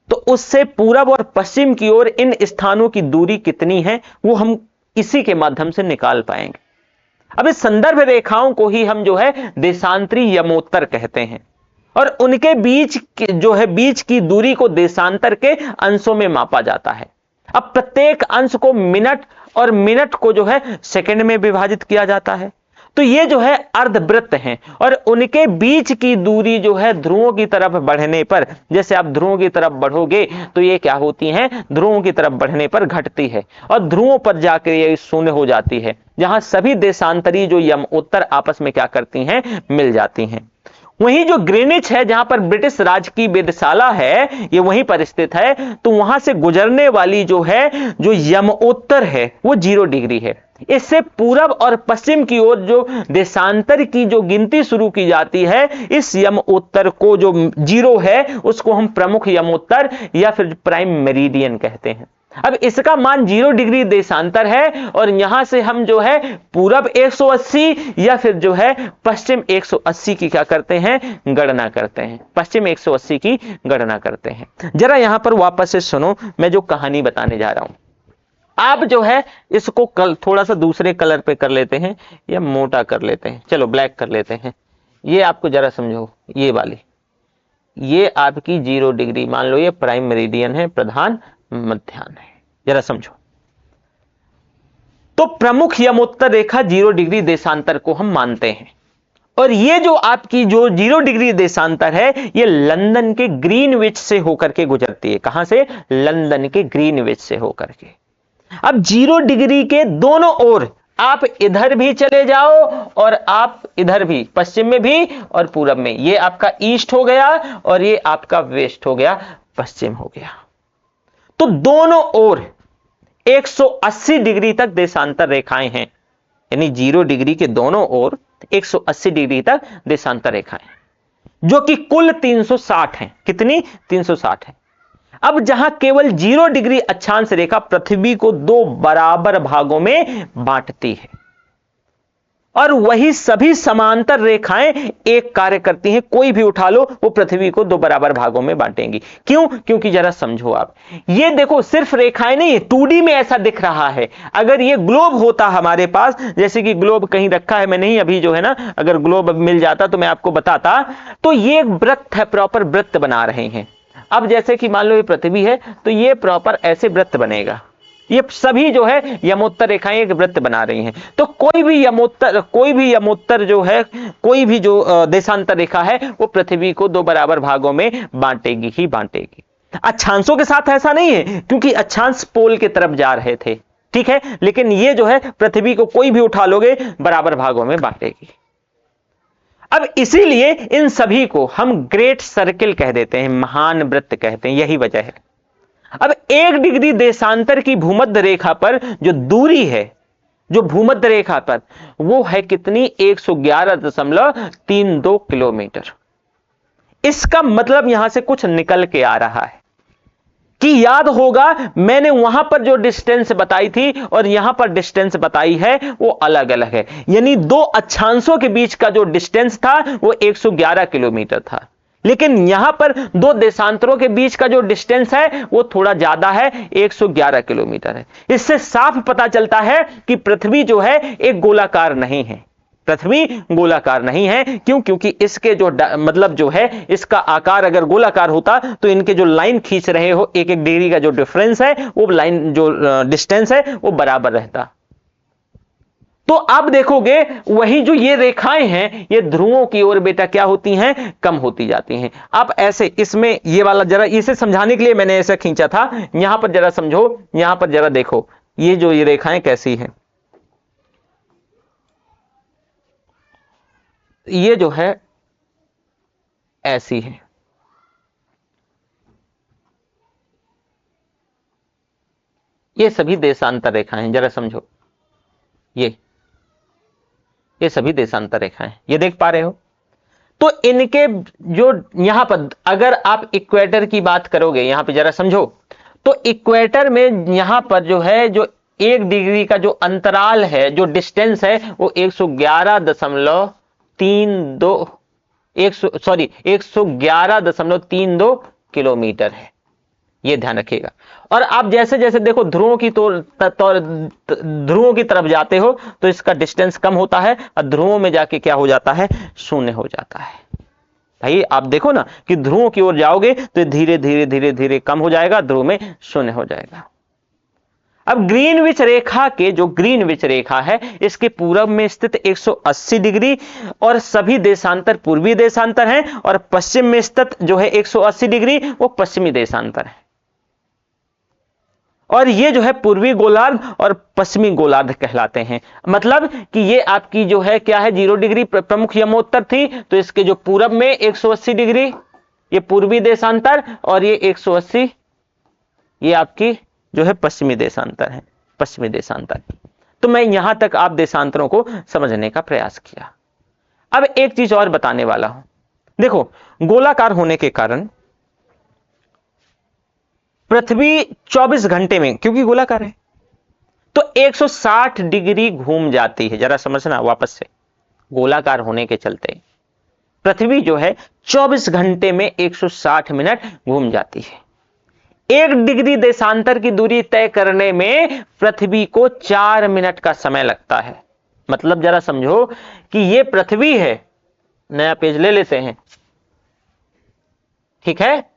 तो उससे पूरब और पश्चिम की ओर इन स्थानों की दूरी कितनी है, वो हम इसी के माध्यम से निकाल पाएंगे। अब इस संदर्भ रेखाओं को ही हम जो है देशांतरी यमोत्तर कहते हैं, और उनके बीच जो है बीच की दूरी को देशांतर के अंशों में मापा जाता है। अब प्रत्येक अंश को मिनट और मिनट को जो है सेकंड में विभाजित किया जाता है। तो ये जो है अर्धवृत्त हैं, और उनके बीच की दूरी जो है ध्रुवों की तरफ बढ़ने पर, जैसे आप ध्रुवों की तरफ बढ़ोगे तो ये क्या होती हैं, ध्रुवों की तरफ बढ़ने पर घटती है, और ध्रुवों पर जाकर ये शून्य हो जाती है, जहां सभी देशांतरी जो यमोत्तर आपस में क्या करती हैं, मिल जाती हैं। वहीं जो ग्रीनिच है, जहां पर ब्रिटिश राज की वेधशाला है, ये वहीं पर स्थित है, तो वहां से गुजरने वाली जो है जो यमोत्तर है वो 0 डिग्री है। इससे पूरब और पश्चिम की ओर जो देशांतर की जो गिनती शुरू की जाती है, इस यमोत्तर को जो 0 है उसको हम प्रमुख यमोत्तर या फिर प्राइम मेरिडियन कहते हैं। अब इसका मान 0 डिग्री देशांतर है, और यहां से हम जो है पूरब 180 या फिर जो है पश्चिम 180 की क्या करते हैं, गणना करते हैं, पश्चिम 180 की गणना करते हैं। जरा यहां पर वापस से सुनो, मैं जो कहानी बताने जा रहा हूं, आप जो है इसको थोड़ा सा दूसरे कलर पे कर लेते हैं, या मोटा कर लेते हैं, चलो ब्लैक कर लेते हैं। ये आपको जरा समझो, ये वाली, ये आपकी 0 डिग्री, मान लो ये प्राइम मेरिडियन है, प्रधान मध्याह्न है, जरा समझो। तो प्रमुख यमोत्तर रेखा 0 डिग्री देशांतर को हम मानते हैं, और ये जो आपकी जो 0 डिग्री देशांतर है, ये लंदन के ग्रीनविच से होकर के गुजरती है। कहां से? लंदन के ग्रीनविच से होकर के। अब 0 डिग्री के दोनों ओर आप इधर भी चले जाओ और आप इधर भी, पश्चिम में भी और पूरब में, ये आपका ईस्ट हो गया और ये आपका वेस्ट हो गया, पश्चिम हो गया। तो दोनों ओर 180 डिग्री तक देशांतर रेखाएं हैं, यानी 0 डिग्री के दोनों ओर 180 डिग्री तक देशांतर रेखाएं, जो कि कुल 360 हैं। कितनी? 360 है। अब जहां केवल 0 डिग्री अक्षांश रेखा पृथ्वी को 2 बराबर भागों में बांटती है, और वही सभी समांतर रेखाएं एक कार्य करती हैं, कोई भी उठा लो वो पृथ्वी को 2 बराबर भागों में बांटेंगी। क्यों? क्योंकि जरा समझो आप, ये देखो सिर्फ रेखाएं नहीं, 2D में ऐसा दिख रहा है। अगर ये ग्लोब होता हमारे पास, जैसे कि ग्लोब कहीं रखा है, मैं नहीं अभी जो है ना, अगर ग्लोब मिल जाता तो मैं आपको बताता। तो ये एक वृत्त है, प्रॉपर वृत्त बना रहे हैं। अब जैसे कि मान लो ये पृथ्वी है, तो ये प्रॉपर ऐसे वृत्त बनेगा, ये सभी जो है यमोत्तर रेखाएं एक वृत्त बना रही हैं। तो कोई भी यमोत्तर जो है, कोई भी जो देशांतर रेखा है वो पृथ्वी को दो बराबर भागों में बांटेगी ही बांटेगी। अक्षांशों के साथ ऐसा नहीं है, क्योंकि अक्षांश पोल की तरफ जा रहे थे, ठीक है, लेकिन ये जो है पृथ्वी को कोई भी उठा लोगे बराबर भागों में बांटेगी। अब इसीलिए इन सभी को हम ग्रेट सर्किल कह देते हैं, महान वृत्त कहते हैं, यही वजह है। अब 1 डिग्री देशांतर की भूमध्य रेखा पर जो दूरी है, जो भूमध्य रेखा पर, वो है कितनी? 111.32 किलोमीटर। इसका मतलब यहां से कुछ निकल के आ रहा है कि याद होगा मैंने वहां पर जो डिस्टेंस बताई थी और यहां पर डिस्टेंस बताई है वो अलग अलग है, यानी दो अक्षांशों के बीच का जो डिस्टेंस था वो 111 किलोमीटर था, लेकिन यहां पर दो देशांतरों के बीच का जो डिस्टेंस है वो थोड़ा ज्यादा है, 111 किलोमीटर है। इससे साफ पता चलता है कि पृथ्वी जो है एक गोलाकार नहीं है, पृथ्वी गोलाकार नहीं है। क्यों? क्योंकि इसके जो मतलब जो है इसका आकार अगर गोलाकार होता तो इनके जो लाइन खींच रहे हो 1-1 डिग्री का जो डिफरेंस है, वो लाइन जो डिस्टेंस है वो बराबर रहता। तो आप देखोगे वही जो ये रेखाएं हैं ये ध्रुवों की ओर बेटा क्या होती हैं? कम होती जाती हैं। आप ऐसे इसमें ये वाला जरा इसे समझाने के लिए मैंने ऐसा खींचा था, यहां पर जरा समझो, यहां पर जरा देखो ये जो ये रेखाएं कैसी हैं। ये जो है ऐसी है, ये सभी देशांतर रेखाएं, जरा समझो, ये सभी देशांतर रेखाएं, ये देख पा रहे हो? तो इनके जो यहां पर अगर आप इक्वेटर की बात करोगे, यहां पे जरा समझो, तो इक्वेटर में यहां पर जो है जो 1 डिग्री का जो अंतराल है, जो डिस्टेंस है वो 111.32 किलोमीटर है, ये ध्यान रखिएगा। और आप जैसे जैसे देखो ध्रुवों की तरफ जाते हो तो इसका डिस्टेंस कम होता है और ध्रुवों में जाके क्या हो जाता है? शून्य हो जाता है। भाई आप देखो ना कि ध्रुवों की ओर जाओगे तो धीरे धीरे धीरे धीरे कम हो जाएगा, ध्रुव में शून्य हो जाएगा। अब ग्रीनविच रेखा के जो ग्रीनविच रेखा है इसके पूरब में स्थित 180 डिग्री और सभी देशांतर पूर्वी देशांतर हैं, और पश्चिम में स्थित जो है 180 डिग्री वो पश्चिमी देशांतर है। और ये जो है पूर्वी गोलार्ध और पश्चिमी गोलार्ध कहलाते हैं। मतलब कि ये आपकी जो है क्या है? 0 डिग्री प्रमुख यमोत्तर थी, तो इसके जो पूरब में 180 डिग्री ये पूर्वी देशांतर, और ये 180 ये आपकी जो है पश्चिमी देशांतर है, पश्चिमी देशांतर। तो मैं यहां तक आप देशांतरों को समझने का प्रयास किया। अब एक चीज और बताने वाला हूं। देखो गोलाकार होने के कारण पृथ्वी 24 घंटे में, क्योंकि गोलाकार है तो 160 डिग्री घूम जाती है। जरा समझना वापस से, गोलाकार होने के चलते पृथ्वी जो है 24 घंटे में 160 मिनट घूम जाती है। 1 डिग्री देशांतर की दूरी तय करने में पृथ्वी को 4 मिनट का समय लगता है। मतलब जरा समझो कि ये पृथ्वी है, नया पेज ले लेते हैं, ठीक है?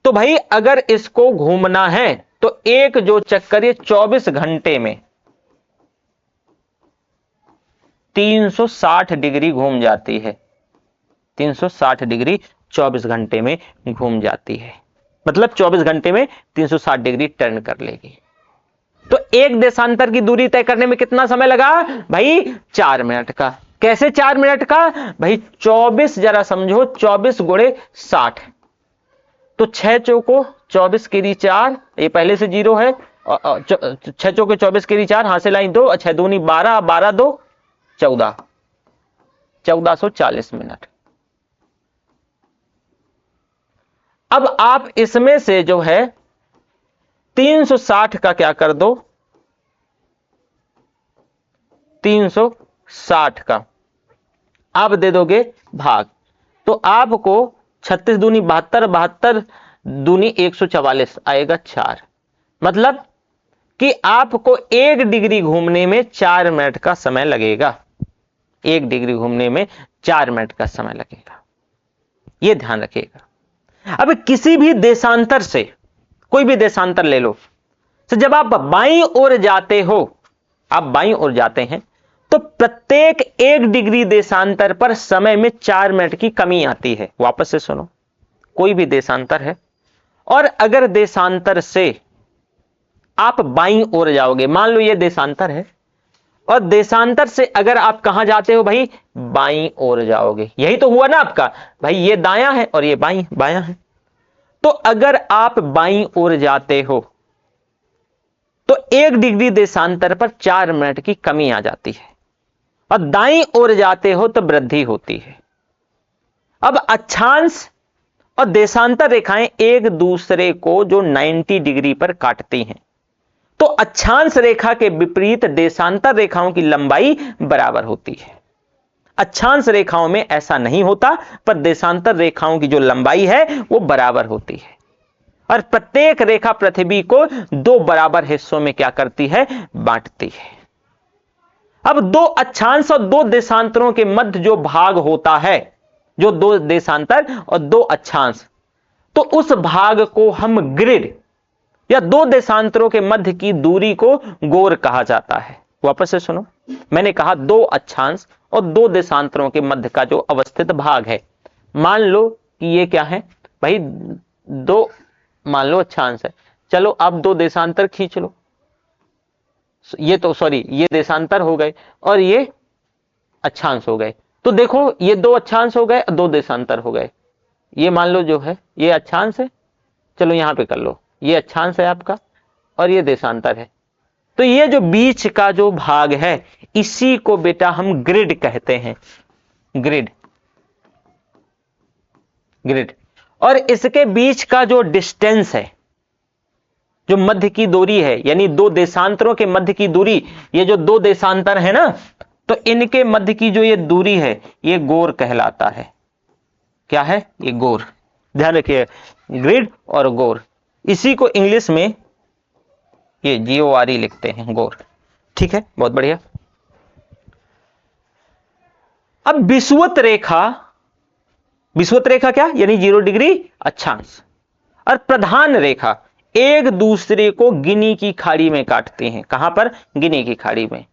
तो भाई अगर इसको घूमना है तो एक जो चक्कर ये 24 घंटे में 360 डिग्री घूम जाती है। 360 डिग्री 24 घंटे में घूम जाती है, मतलब 24 घंटे में 360 डिग्री टर्न कर लेगी। तो एक देशांतर की दूरी तय करने में कितना समय लगा भाई? 4 मिनट का। कैसे 4 मिनट का भाई? 24 जरा समझो, 24 गुणे 60, तो 6 चौको 24 केरी 4, ये पहले से 0 है, 6 चौके 24 केरी 4, हां से लाइन 2, 6 दूनी 12, 12 2 14, 1440 मिनट। अब आप इसमें से जो है 360 का क्या कर दो? 360 का आप दे दोगे भाग, तो आपको 36 दूनी 72, 72 दूनी 144 आएगा 4। मतलब कि आपको 1 डिग्री घूमने में 4 मिनट का समय लगेगा। 1 डिग्री घूमने में 4 मिनट का समय लगेगा, यह ध्यान रखिएगा। अब किसी भी देशांतर से कोई भी देशांतर ले लो। तो जब आप बाईं ओर जाते हो, आप बाईं ओर जाते हैं, तो प्रत्येक 1 डिग्री देशांतर पर समय में 4 मिनट की कमी आती है। वापस से सुनो, कोई भी देशांतर है और अगर देशांतर से आप बाईं ओर जाओगे, मान लो ये देशांतर है और देशांतर से अगर आप कहां जाते हो भाई, बाईं ओर जाओगे, यही तो हुआ ना आपका भाई, ये दायां है और ये बायां है। तो अगर आप बाईं ओर जाते हो तो 1 डिग्री देशांतर पर 4 मिनट की कमी आ जाती है और दाईं ओर जाते हो तो वृद्धि होती है। अब अक्षांश और देशांतर रेखाएं एक दूसरे को जो 90 डिग्री पर काटती हैं, तो अक्षांश रेखा के विपरीत देशांतर रेखाओं की लंबाई बराबर होती है। अक्षांश रेखाओं में ऐसा नहीं होता, पर देशांतर रेखाओं की जो लंबाई है वो बराबर होती है और प्रत्येक रेखा पृथ्वी को 2 बराबर हिस्सों में क्या करती है, बांटती है। अब 2 अक्षांश और 2 देशांतरों के मध्य जो भाग होता है, जो 2 देशांतर और 2 अक्षांश, तो उस भाग को हम ग्रिड या 2 देशांतरों के मध्य की दूरी को गोर कहा जाता है। वापस से सुनो, मैंने कहा 2 अक्षांश और 2 देशांतरों के मध्य का जो अवस्थित भाग है, मान लो कि ये क्या है भाई, 2 मान लो अक्षांश है, चलो अब 2 देशांतर खींच लो, ये तो सॉरी ये देशांतर हो गए और ये अक्षांश हो गए। तो देखो ये 2 अक्षांश हो गए, 2 देशांतर हो गए। ये मान लो जो है ये अक्षांश है, चलो यहां पे कर लो, ये अक्षांश है आपका और ये देशांतर है। तो ये जो बीच का जो भाग है, इसी को बेटा हम ग्रिड कहते हैं, ग्रिड, ग्रिड। और इसके बीच का जो डिस्टेंस है, जो मध्य की दूरी है, यानी 2 देशांतरों के मध्य की दूरी, ये जो 2 देशांतर है ना, तो इनके मध्य की जो ये दूरी है, ये गोर कहलाता है। क्या है ये, गोर। ध्यान रखिए, ग्रिड और गोर, इसी को इंग्लिश में ये GORE लिखते हैं, गोर। ठीक है, बहुत बढ़िया। अब विषुवत रेखा, विषुवत रेखा क्या, यानी 0 डिग्री अक्षांश, और प्रधान रेखा एक दूसरे को गिनी की खाड़ी में काटते हैं। कहां पर, गिनी की खाड़ी में,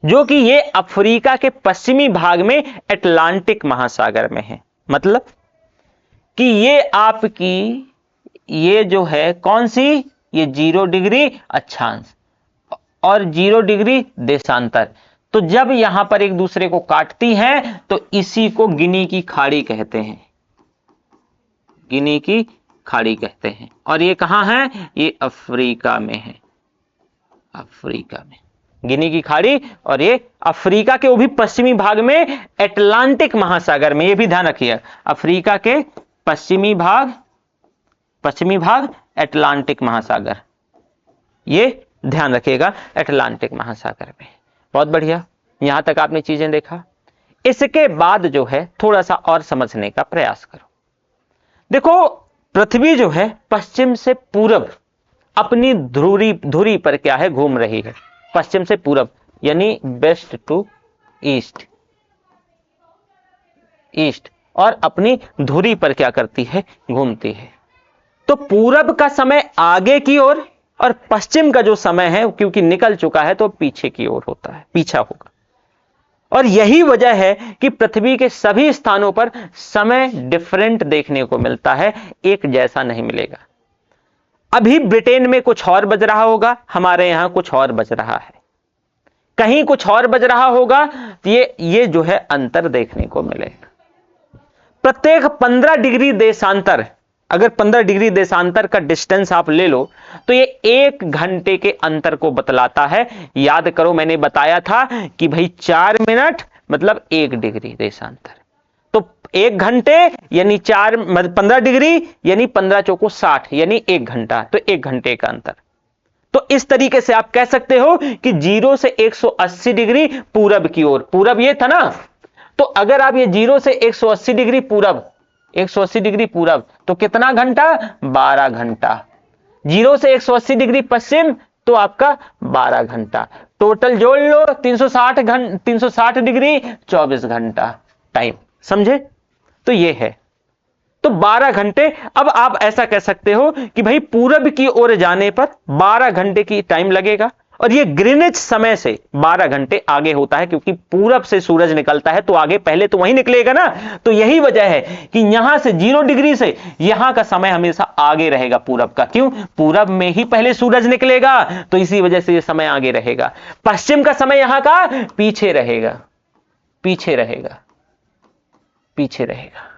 जो कि ये अफ्रीका के पश्चिमी भाग में अटलांटिक महासागर में है। मतलब कि ये आपकी ये जो है कौन सी, ये 0 डिग्री अक्षांश और 0 डिग्री देशांतर, तो जब यहां पर एक दूसरे को काटती हैं तो इसी को गिनी की खाड़ी कहते हैं, गिनी की खाड़ी कहते हैं। और ये कहां है, ये अफ्रीका में है, अफ्रीका में गिनी की खाड़ी, और ये अफ्रीका के वो भी पश्चिमी भाग में अटलांटिक महासागर में। ये भी ध्यान रखिए, अफ्रीका के पश्चिमी भाग, पश्चिमी भाग अटलांटिक महासागर, ये ध्यान रखिएगा, अटलांटिक महासागर में। बहुत बढ़िया, यहां तक आपने चीजें देखा। इसके बाद जो है थोड़ा सा और समझने का प्रयास करो। देखो पृथ्वी जो है पश्चिम से पूरब अपनी धुरी पर क्या है, घूम रही है, पश्चिम से पूरब, यानी वेस्ट टू ईस्ट, ईस्ट, और अपनी धुरी पर क्या करती है, घूमती है। तो पूरब का समय आगे की ओर और पश्चिम का जो समय है क्योंकि निकल चुका है तो पीछे की ओर होता है, पीछा होगा। और यही वजह है कि पृथ्वी के सभी स्थानों पर समय डिफरेंट देखने को मिलता है, एक जैसा नहीं मिलेगा। अभी ब्रिटेन में कुछ और बज रहा होगा, हमारे यहां कुछ और बज रहा है, कहीं कुछ और बज रहा होगा, ये जो है अंतर देखने को मिलेगा। प्रत्येक 15 डिग्री देशांतर, अगर 15 डिग्री देशांतर का डिस्टेंस आप ले लो तो ये 1 घंटे के अंतर को बतलाता है। याद करो मैंने बताया था कि भाई 4 मिनट मतलब 1 डिग्री देशांतर, तो 1 घंटे यानी 15 डिग्री यानी 15 चौको 60 यानी 1 घंटा, तो 1 घंटे का अंतर। तो इस तरीके से आप कह सकते हो कि 0 से 180 डिग्री पूरब की ओर, पूरब ये था ना, तो अगर आप ये 0 से 180 डिग्री पूरब, 180 डिग्री पूरब, तो कितना घंटा, 12 घंटा। 0 से 180 डिग्री पश्चिम तो आपका 12 घंटा, टोटल जोड़ लो 360 डिग्री 24 घंटा टाइम, समझे। तो ये है, तो 12 घंटे। अब आप ऐसा कह सकते हो कि भाई पूरब की ओर जाने पर 12 घंटे की टाइम लगेगा, और ये ग्रीनिच समय से 12 घंटे आगे होता है, क्योंकि पूरब से सूरज निकलता है तो आगे पहले तो वही निकलेगा ना। तो यही वजह है कि यहां से 0 डिग्री से यहां का समय हमेशा आगे रहेगा पूरब का। क्यों? पूरब में ही पहले सूरज निकलेगा, तो इसी वजह से ये समय आगे रहेगा। पश्चिम का समय यहां का पीछे रहेगा, पीछे रहेगा, पीछे रहेगा।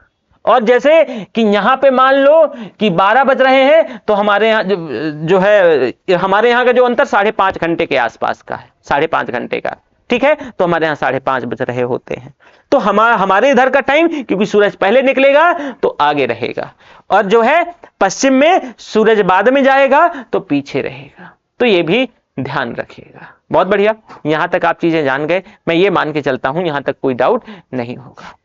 और जैसे कि यहां पे मान लो कि 12 बज रहे हैं, तो हमारे यहां जो है हमारे यहां का जो अंतर 5.5 घंटे के आसपास का है, 5.5 घंटे का, ठीक है। तो हमारे यहां 5.5 बज रहे होते हैं। तो हमारे इधर का टाइम, क्योंकि सूरज पहले निकलेगा तो आगे रहेगा, और जो है पश्चिम में सूरज बाद में जाएगा तो पीछे रहेगा। तो ये भी ध्यान रखिएगा। बहुत बढ़िया, यहां तक आप चीजें जान गए, मैं ये मान के चलता हूं यहां तक कोई डाउट नहीं होगा।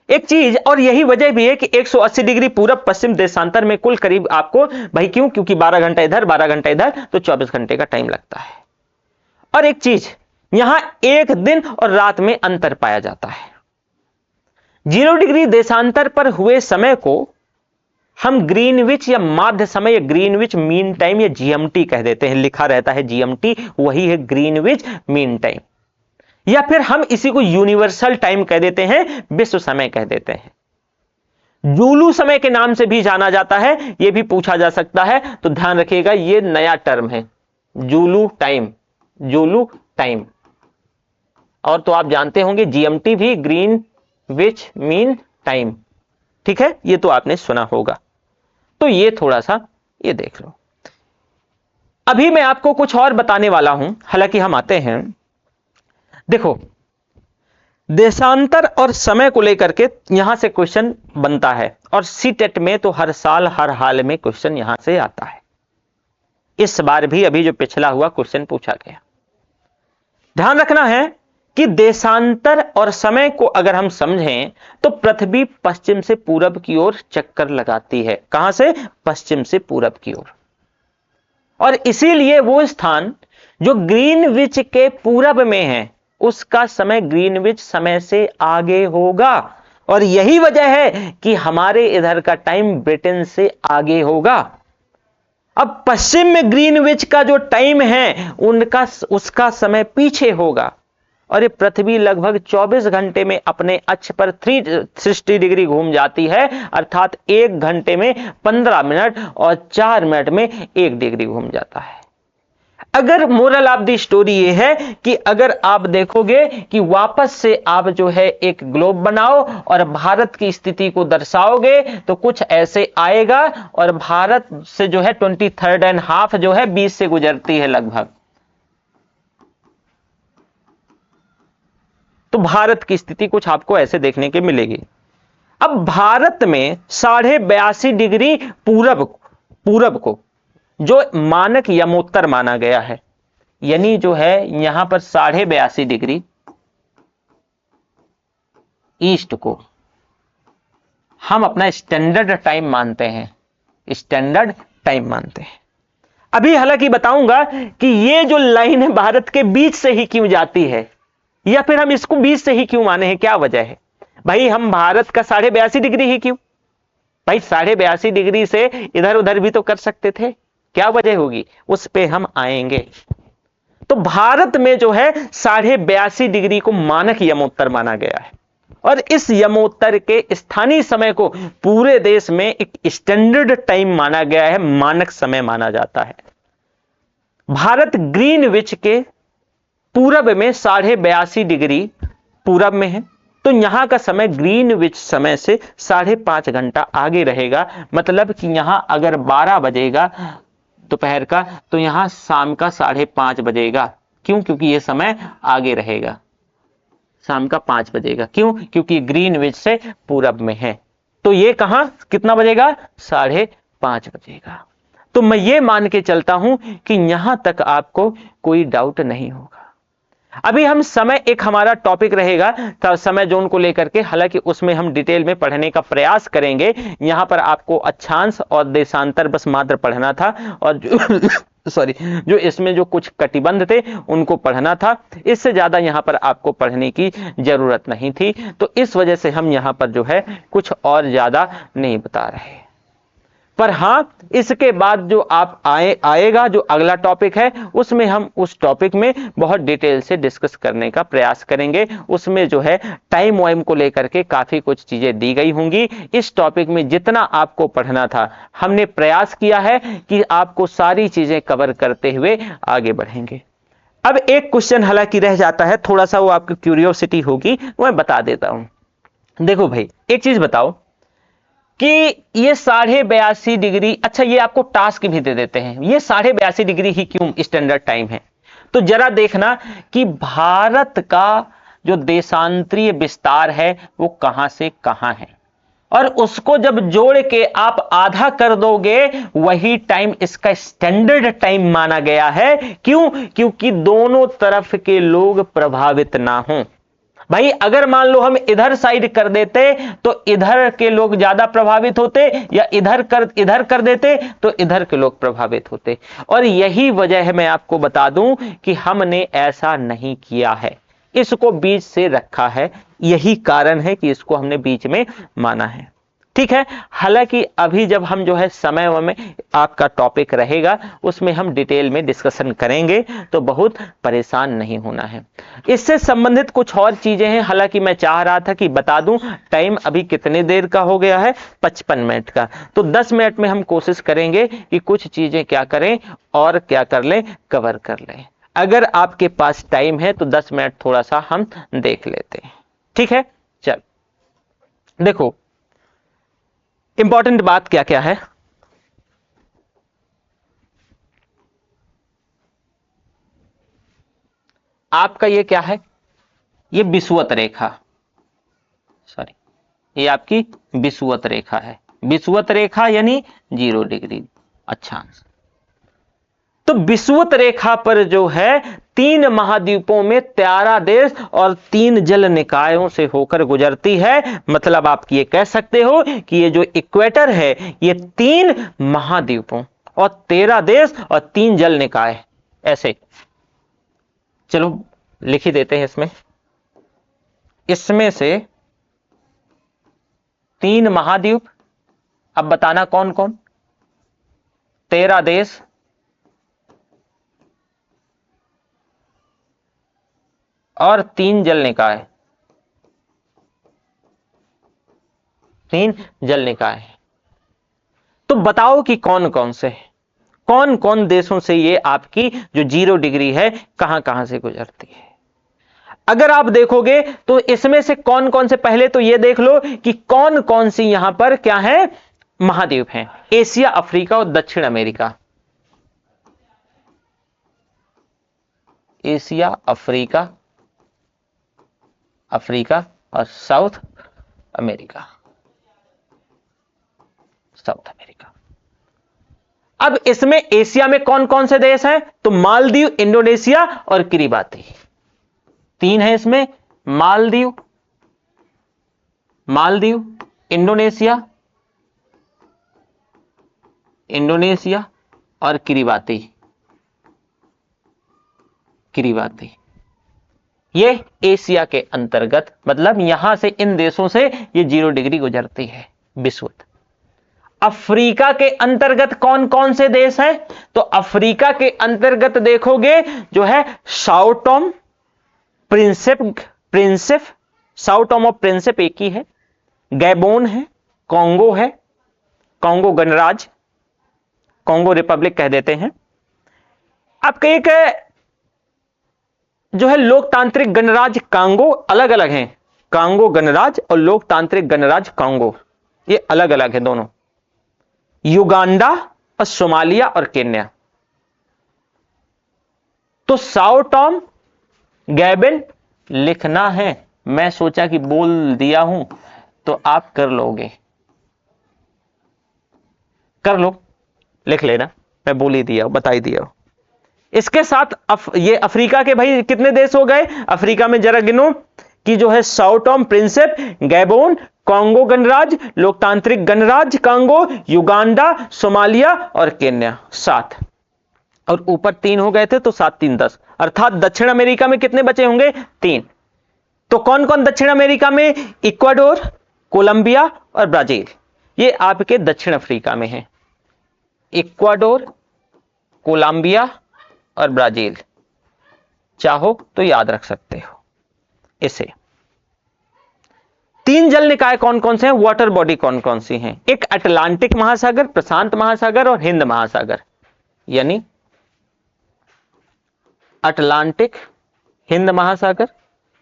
एक चीज और यही वजह भी है कि 180 डिग्री पूरब पश्चिम देशांतर में कुल करीब आपको, भाई क्यों? क्योंकि 12 घंटा इधर 12 घंटा इधर, तो 24 घंटे का टाइम लगता है। और एक चीज, यहां एक दिन और रात में अंतर पाया जाता है। 0 डिग्री देशांतर पर हुए समय को हम ग्रीनविच या माध्य समय या ग्रीनविच मीन टाइम या जीएमटी कह देते हैं। लिखा रहता है जीएमटी, वही है ग्रीनविच मीन टाइम, या फिर हम इसी को यूनिवर्सल टाइम कह देते हैं, विश्व समय कह देते हैं। जूलू समय के नाम से भी जाना जाता है, यह भी पूछा जा सकता है, तो ध्यान रखिएगा यह नया टर्म है, जूलू टाइम, जूलू टाइम। और तो आप जानते होंगे जीएमटी भी ग्रीनविच मीन टाइम, ठीक है, यह तो आपने सुना होगा। तो ये थोड़ा सा ये देख लो। अभी मैं आपको कुछ और बताने वाला हूं, हालांकि हम आते हैं, देखो देशांतर और समय को लेकर के यहां से क्वेश्चन बनता है, और सीटेट में तो हर साल हर हाल में क्वेश्चन यहां से आता है। इस बार भी अभी जो पिछला हुआ क्वेश्चन पूछा गया। ध्यान रखना है कि देशांतर और समय को अगर हम समझें तो पृथ्वी पश्चिम से पूरब की ओर चक्कर लगाती है। कहां से? पश्चिम से पूरब की ओर। और इसीलिए वो स्थान जो ग्रीनविच के पूरब में है, उसका समय ग्रीनविच समय से आगे होगा, और यही वजह है कि हमारे इधर का टाइम ब्रिटेन से आगे होगा। अब पश्चिम में ग्रीनविच का जो टाइम है उसका समय पीछे होगा, और ये पृथ्वी लगभग 24 घंटे में अपने अक्ष पर 360 डिग्री घूम जाती है, अर्थात 1 घंटे में 15 मिनट और 4 मिनट में 1 डिग्री घूम जाता है। अगर मोरल ऑफ द स्टोरी ये है कि अगर आप देखोगे कि वापस से आप जो है एक ग्लोब बनाओ और भारत की स्थिति को दर्शाओगे, तो कुछ ऐसे आएगा, और भारत से जो है 23.5 जो है 20 से गुजरती है लगभग। तो भारत की स्थिति कुछ आपको ऐसे देखने के मिलेगी। अब भारत में 82.5 डिग्री पूरब को जो मानक यमोत्तर माना गया है, यानी जो है यहां पर 82.5 डिग्री ईस्ट को हम अपना स्टैंडर्ड टाइम मानते हैं, स्टैंडर्ड टाइम मानते हैं। अभी हालांकि बताऊंगा कि ये जो लाइन है भारत के बीच से ही क्यों जाती है, या फिर हम इसको बीच से ही क्यों माने हैं, क्या वजह है। भाई हम भारत का 82.5 डिग्री ही क्यों? भाई 82.5 डिग्री से इधर उधर भी तो कर सकते थे, क्या वजह होगी, उस पे हम आएंगे। तो भारत में जो है 82.5 डिग्री को मानक यमोत्तर माना गया है, और इस यमोत्तर के स्थानीय समय को पूरे देश में एक स्टैंडर्ड टाइम माना गया है, मानक समय माना जाता है। भारत ग्रीनविच के पूरब में 82.5 डिग्री पूरब में है, तो यहां का समय ग्रीनविच समय से 5.5 घंटा आगे रहेगा। मतलब कि यहां अगर 12 बजेगा दोपहर का, तो यहां शाम का 5:30 बजेगा। क्यों? क्योंकि यह समय आगे रहेगा, शाम का 5 बजेगा। क्यों? क्योंकि ग्रीनविच से पूरब में है। तो ये कहां कितना बजेगा? 5:30 बजेगा। तो मैं ये मान के चलता हूं कि यहां तक आपको कोई डाउट नहीं होगा। अभी हम समय एक हमारा टॉपिक रहेगा समय जोन को लेकर के, हालांकि उसमें हम डिटेल में पढ़ने का प्रयास करेंगे। यहां पर आपको अक्षांश और देशांतर बस मात्र पढ़ना था, और सॉरी, जो इसमें जो कुछ कटिबंध थे उनको पढ़ना था, इससे ज्यादा यहां पर आपको पढ़ने की जरूरत नहीं थी। तो इस वजह से हम यहां पर जो है कुछ और ज्यादा नहीं बता रहे। पर हां, इसके बाद जो आप आएगा जो अगला टॉपिक है, उसमें हम उस टॉपिक में बहुत डिटेल से डिस्कस करने का प्रयास करेंगे। उसमें जो है टाइम वाइम को लेकर के काफी कुछ चीजें दी गई होंगी। इस टॉपिक में जितना आपको पढ़ना था हमने प्रयास किया है कि आपको सारी चीजें कवर करते हुए आगे बढ़ेंगे। अब एक क्वेश्चन हालांकि रह जाता है, थोड़ा सा वो आपकी क्यूरियोसिटी होगी, वो मैं बता देता हूं। देखो भाई, एक चीज बताओ कि ये 82.5 डिग्री, अच्छा ये आपको टास्क भी दे देते हैं, ये 82.5 डिग्री ही क्यों स्टैंडर्ड टाइम है? तो जरा देखना कि भारत का जो देशांतरीय विस्तार है वो कहां से कहां है, और उसको जब जोड़ के आप आधा कर दोगे वही टाइम इसका स्टैंडर्ड टाइम माना गया है। क्यों? क्योंकि दोनों तरफ के लोग प्रभावित ना हों। भाई अगर मान लो हम इधर साइड कर देते तो इधर के लोग ज्यादा प्रभावित होते, या इधर कर देते तो इधर के लोग प्रभावित होते। और यही वजह है, मैं आपको बता दूं कि हमने ऐसा नहीं किया है, इसको बीच से रखा है। यही कारण है कि इसको हमने बीच में माना है। ठीक है, हालांकि अभी जब हम जो है समय में आपका टॉपिक रहेगा उसमें हम डिटेल में डिस्कशन करेंगे, तो बहुत परेशान नहीं होना है। इससे संबंधित कुछ और चीजें हैं, हालांकि मैं चाह रहा था कि बता दूं टाइम अभी कितने देर का हो गया है, 55 मिनट का। तो 10 मिनट में हम कोशिश करेंगे कि कुछ चीजें क्या करें और क्या कर लें, कवर कर लें। अगर आपके पास टाइम है तो 10 मिनट थोड़ा सा हम देख लेते हैं। ठीक है, चल देखो इंपॉर्टेंट बात क्या क्या है। आपका ये क्या है, ये विषुवत रेखा, सॉरी ये आपकी विषुवत रेखा है। विषुवत रेखा यानी 0 डिग्री। अच्छा, तो विषुवत रेखा पर जो है 3 महाद्वीपों में 13 देश और 3 जल निकायों से होकर गुजरती है। मतलब आप ये कह सकते हो कि ये जो इक्वेटर है ये 3 महाद्वीपों और 13 देश और 3 जल निकाय, ऐसे चलो लिख ही देते हैं। इसमें से 3 महाद्वीप, अब बताना कौन कौन, 13 देश और 3 जल निकाय, 3 जल निकाय। तो बताओ कि कौन कौन से, कौन कौन देशों से ये आपकी जो 0 डिग्री है कहां कहां से गुजरती है। अगर आप देखोगे तो इसमें से कौन कौन से, पहले तो ये देख लो कि कौन कौन सी यहां पर क्या है, महाद्वीप हैं। एशिया, अफ्रीका और दक्षिण अमेरिका। एशिया, अफ्रीका और साउथ अमेरिका। अब इसमें एशिया में कौन कौन से देश हैं, तो मालदीव, इंडोनेशिया और किरिबाती, 3 है इसमें। मालदीव, इंडोनेशिया और किरिबाती। ये एशिया के अंतर्गत, मतलब यहां से इन देशों से ये 0 डिग्री गुजरती है विषुवत। अफ्रीका के अंतर्गत कौन कौन से देश हैं, तो अफ्रीका के अंतर्गत देखोगे जो है Sao Tome, Principe, Sao Tome और प्रिंसिप एक ही है, गैबोन है, कांगो है, कांगो गणराज्य, कांगो रिपब्लिक कह देते हैं। आपका एक जो है लोकतांत्रिक गणराज्य कांगो, अलग अलग हैं, कांगो गणराज्य और लोकतांत्रिक गणराज्य कांगो, ये अलग अलग है दोनों। युगांडा और सोमालिया और केन्या। तो साओ टॉम, गैबिन लिखना है, मैं सोचा कि बोल दिया हूं तो आप कर लोगे, कर लो, लिख लेना, मैं बोल ही दिया, बता ही दिया। इसके साथ ये अफ्रीका के भाई कितने देश हो गए, अफ्रीका में जरा गिनो कि जो है Sao Tome, Principe, Gabon, Congo गणराज्य, लोकतांत्रिक गणराज्य कांगो, युगांडा, सोमालिया और केन्या, 7। और ऊपर 3 हो गए थे तो 7 3 10, अर्थात दक्षिण अमेरिका में कितने बचे होंगे? 3। तो कौन कौन दक्षिण अमेरिका में? इक्वाडोर, कोलंबिया और ब्राजील। ये आपके दक्षिण अफ्रीका में है, इक्वाडोर, कोलंबिया और ब्राजील। चाहो तो याद रख सकते हो इसे। 3 जल निकाय कौन कौन से हैं? वाटर बॉडी कौन कौन सी हैं? एक अटलांटिक महासागर, प्रशांत महासागर और हिंद महासागर, यानी अटलांटिक, हिंद महासागर,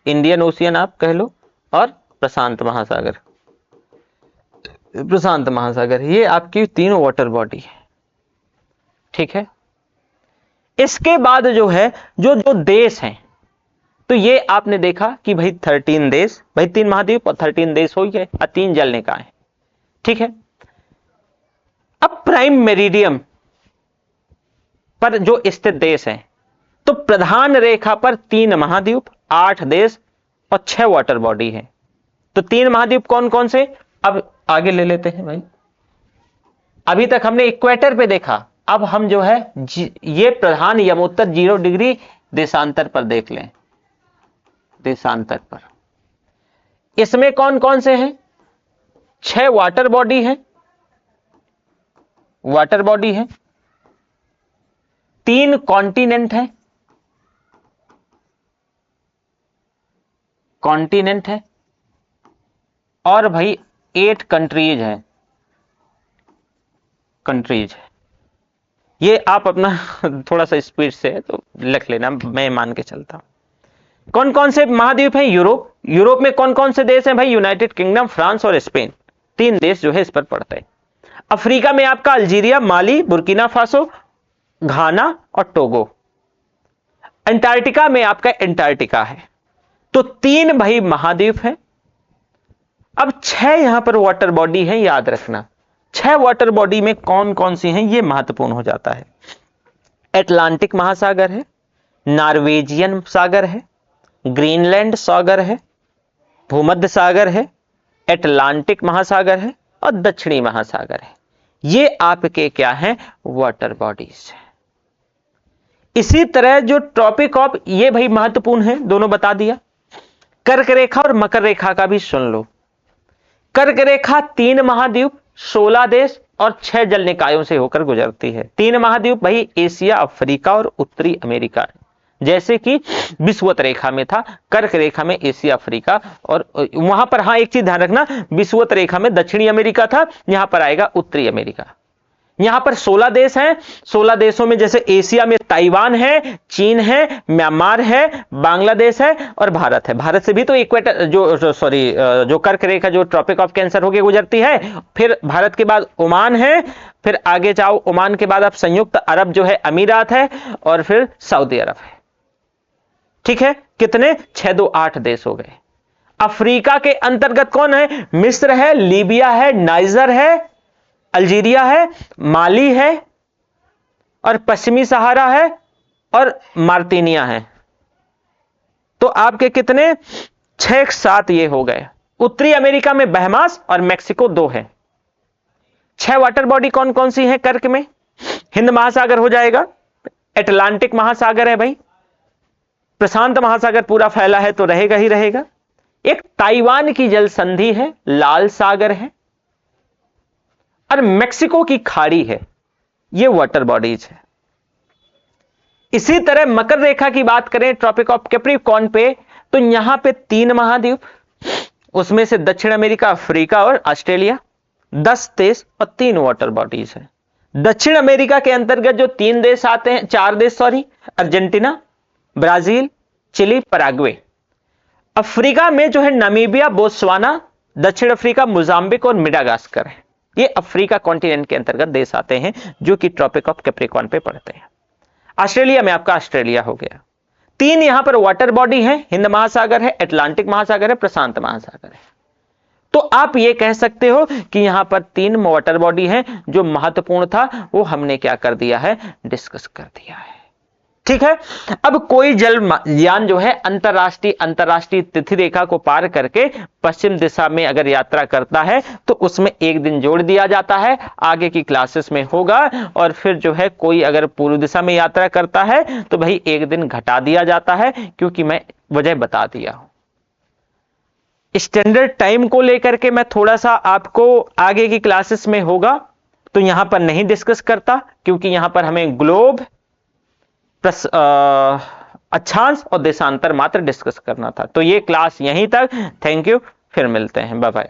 इंडियन ओशियन आप कह लो, और प्रशांत महासागर। प्रशांत महासागर, ये आपकी 3 वाटर बॉडी है, ठीक है। इसके बाद जो है जो जो देश हैं, तो ये आपने देखा कि भाई 13 देश, भाई 3 महाद्वीप और 13 देश हो गए, 3 जल निकाय, ठीक है। अब प्राइम मेरिडियम पर जो स्थित देश हैं, तो प्रधान रेखा पर 3 महाद्वीप, 8 देश और 6 वाटर बॉडी है। तो 3 महाद्वीप कौन कौन से? अब आगे ले लेते हैं भाई। अभी तक हमने इक्वेटर पे देखा, अब हम जो है ये प्रधान यमोत्तर 0 डिग्री देशांतर पर देख लें। देशांतर पर इसमें कौन कौन से हैं? 6 वाटर बॉडी है, वाटर बॉडी है, 3 कॉन्टिनेंट है, कॉन्टिनेंट है, और भाई 8 कंट्रीज है, कंट्रीज है। ये आप अपना थोड़ा सा स्पीड से है तो लिख लेना, मैं मान के चलता हूं। कौन कौन से महाद्वीप हैं? यूरोप, यूरोप में कौन कौन से देश हैं भाई? यूनाइटेड किंगडम, फ्रांस और स्पेन, 3 देश जो है इस पर पड़ते हैं। अफ्रीका में आपका अल्जीरिया, माली, बुर्किना फासो, घाना और टोगो। अंटार्कटिका में आपका एंटार्क्टिका है। तो 3 भाई महाद्वीप हैं। अब 6 यहां पर वाटर बॉडी है, याद रखना 6 वाटर बॉडी में कौन कौन सी हैं ये महत्वपूर्ण हो जाता है। अटलांटिक महासागर है, नॉर्वेजियन सागर है, ग्रीनलैंड सागर है, भूमध्य सागर है, अटलांटिक महासागर है और दक्षिणी महासागर है। ये आपके क्या हैं? वाटर बॉडीज है। इसी तरह जो ट्रॉपिक ऑफ, ये भाई महत्वपूर्ण है, दोनों बता दिया। कर्क रेखा और मकर रेखा का भी सुन लो। कर्क रेखा 3 महाद्वीप, 16 देश और 6 जल निकायों से होकर गुजरती है। 3 महाद्वीप भाई एशिया, अफ्रीका और उत्तरी अमेरिका, जैसे कि विषुवत रेखा में था, कर्क रेखा में एशिया, अफ्रीका, और वहां पर हाँ एक चीज ध्यान रखना, विषुवत रेखा में दक्षिणी अमेरिका था, यहां पर आएगा उत्तरी अमेरिका। यहां पर 16 देश हैं। 16 देशों में जैसे एशिया में ताइवान है, चीन है, म्यांमार है, बांग्लादेश है और भारत है। भारत से भी तो इक्वेटर जो कर्क रेखा जो ट्रॉपिक ऑफ कैंसर होकर गुजरती है। फिर भारत के बाद ओमान है, फिर आगे जाओ, ओमान के बाद आप संयुक्त अरब जो है अमीरात है, और फिर सऊदी अरब है, ठीक है। कितने? 6 2 8 देश हो गए। अफ्रीका के अंतर्गत कौन है? मिस्र है, लीबिया है, नाइजर है, अल्जीरिया है, माली है और पश्चिमी सहारा है और मार्टिनिया है। तो आपके कितने? 6 7 ये हो गए। उत्तरी अमेरिका में बहमास और मैक्सिको 2 है। 6 वाटर बॉडी कौन कौन सी हैं कर्क में? हिंद महासागर हो जाएगा, अटलांटिक महासागर है भाई, प्रशांत महासागर पूरा फैला है तो रहेगा ही रहेगा, एक ताइवान की जल संधि है, लाल सागर है और मेक्सिको की खाड़ी है। ये वाटर बॉडीज है। इसी तरह मकर रेखा की बात करें ट्रॉपिक ऑफ कैप्रिकॉर्न पे, तो यहां पे 3 महाद्वीप, उसमें से दक्षिण अमेरिका, अफ्रीका और ऑस्ट्रेलिया, 10 देश और 3 वाटर बॉडीज है। दक्षिण अमेरिका के अंतर्गत जो 3 देश आते हैं, 4 देश sorry, Argentina, Brazil, Chile, Paraguay. Africa में जो है नामीबिया, बोत्सवाना, दक्षिण अफ्रीका, मोजाम्बिक और मेडागास्कर है। ये अफ्रीका कॉन्टिनेंट के अंतर्गत देश आते हैं जो कि ट्रॉपिक ऑफ कैप्रिकॉर्न पे पड़ते हैं। ऑस्ट्रेलिया में आपका ऑस्ट्रेलिया हो गया। 3 यहां पर वाटर बॉडी है, हिंद महासागर है, अटलांटिक महासागर है, प्रशांत महासागर है। तो आप ये कह सकते हो कि यहां पर 3 वाटर बॉडी है। जो महत्वपूर्ण था वो हमने क्या कर दिया है? डिस्कस कर दिया है। ठीक है। अब कोई जलयान जो है अंतरराष्ट्रीय तिथि रेखा को पार करके पश्चिम दिशा में अगर यात्रा करता है तो उसमें एक दिन जोड़ दिया जाता है, आगे की क्लासेस में होगा। और फिर जो है कोई अगर पूर्व दिशा में यात्रा करता है तो भाई एक दिन घटा दिया जाता है, क्योंकि मैं वजह बता दिया हूं। स्टैंडर्ड टाइम को लेकर के मैं थोड़ा सा आपको आगे की क्लासेस में होगा तो यहां पर नहीं डिस्कस करता, क्योंकि यहां पर हमें ग्लोब अक्षांश और देशांतर मात्र डिस्कस करना था। तो ये क्लास यहीं तक। थैंक यू, फिर मिलते हैं, बाय बाय।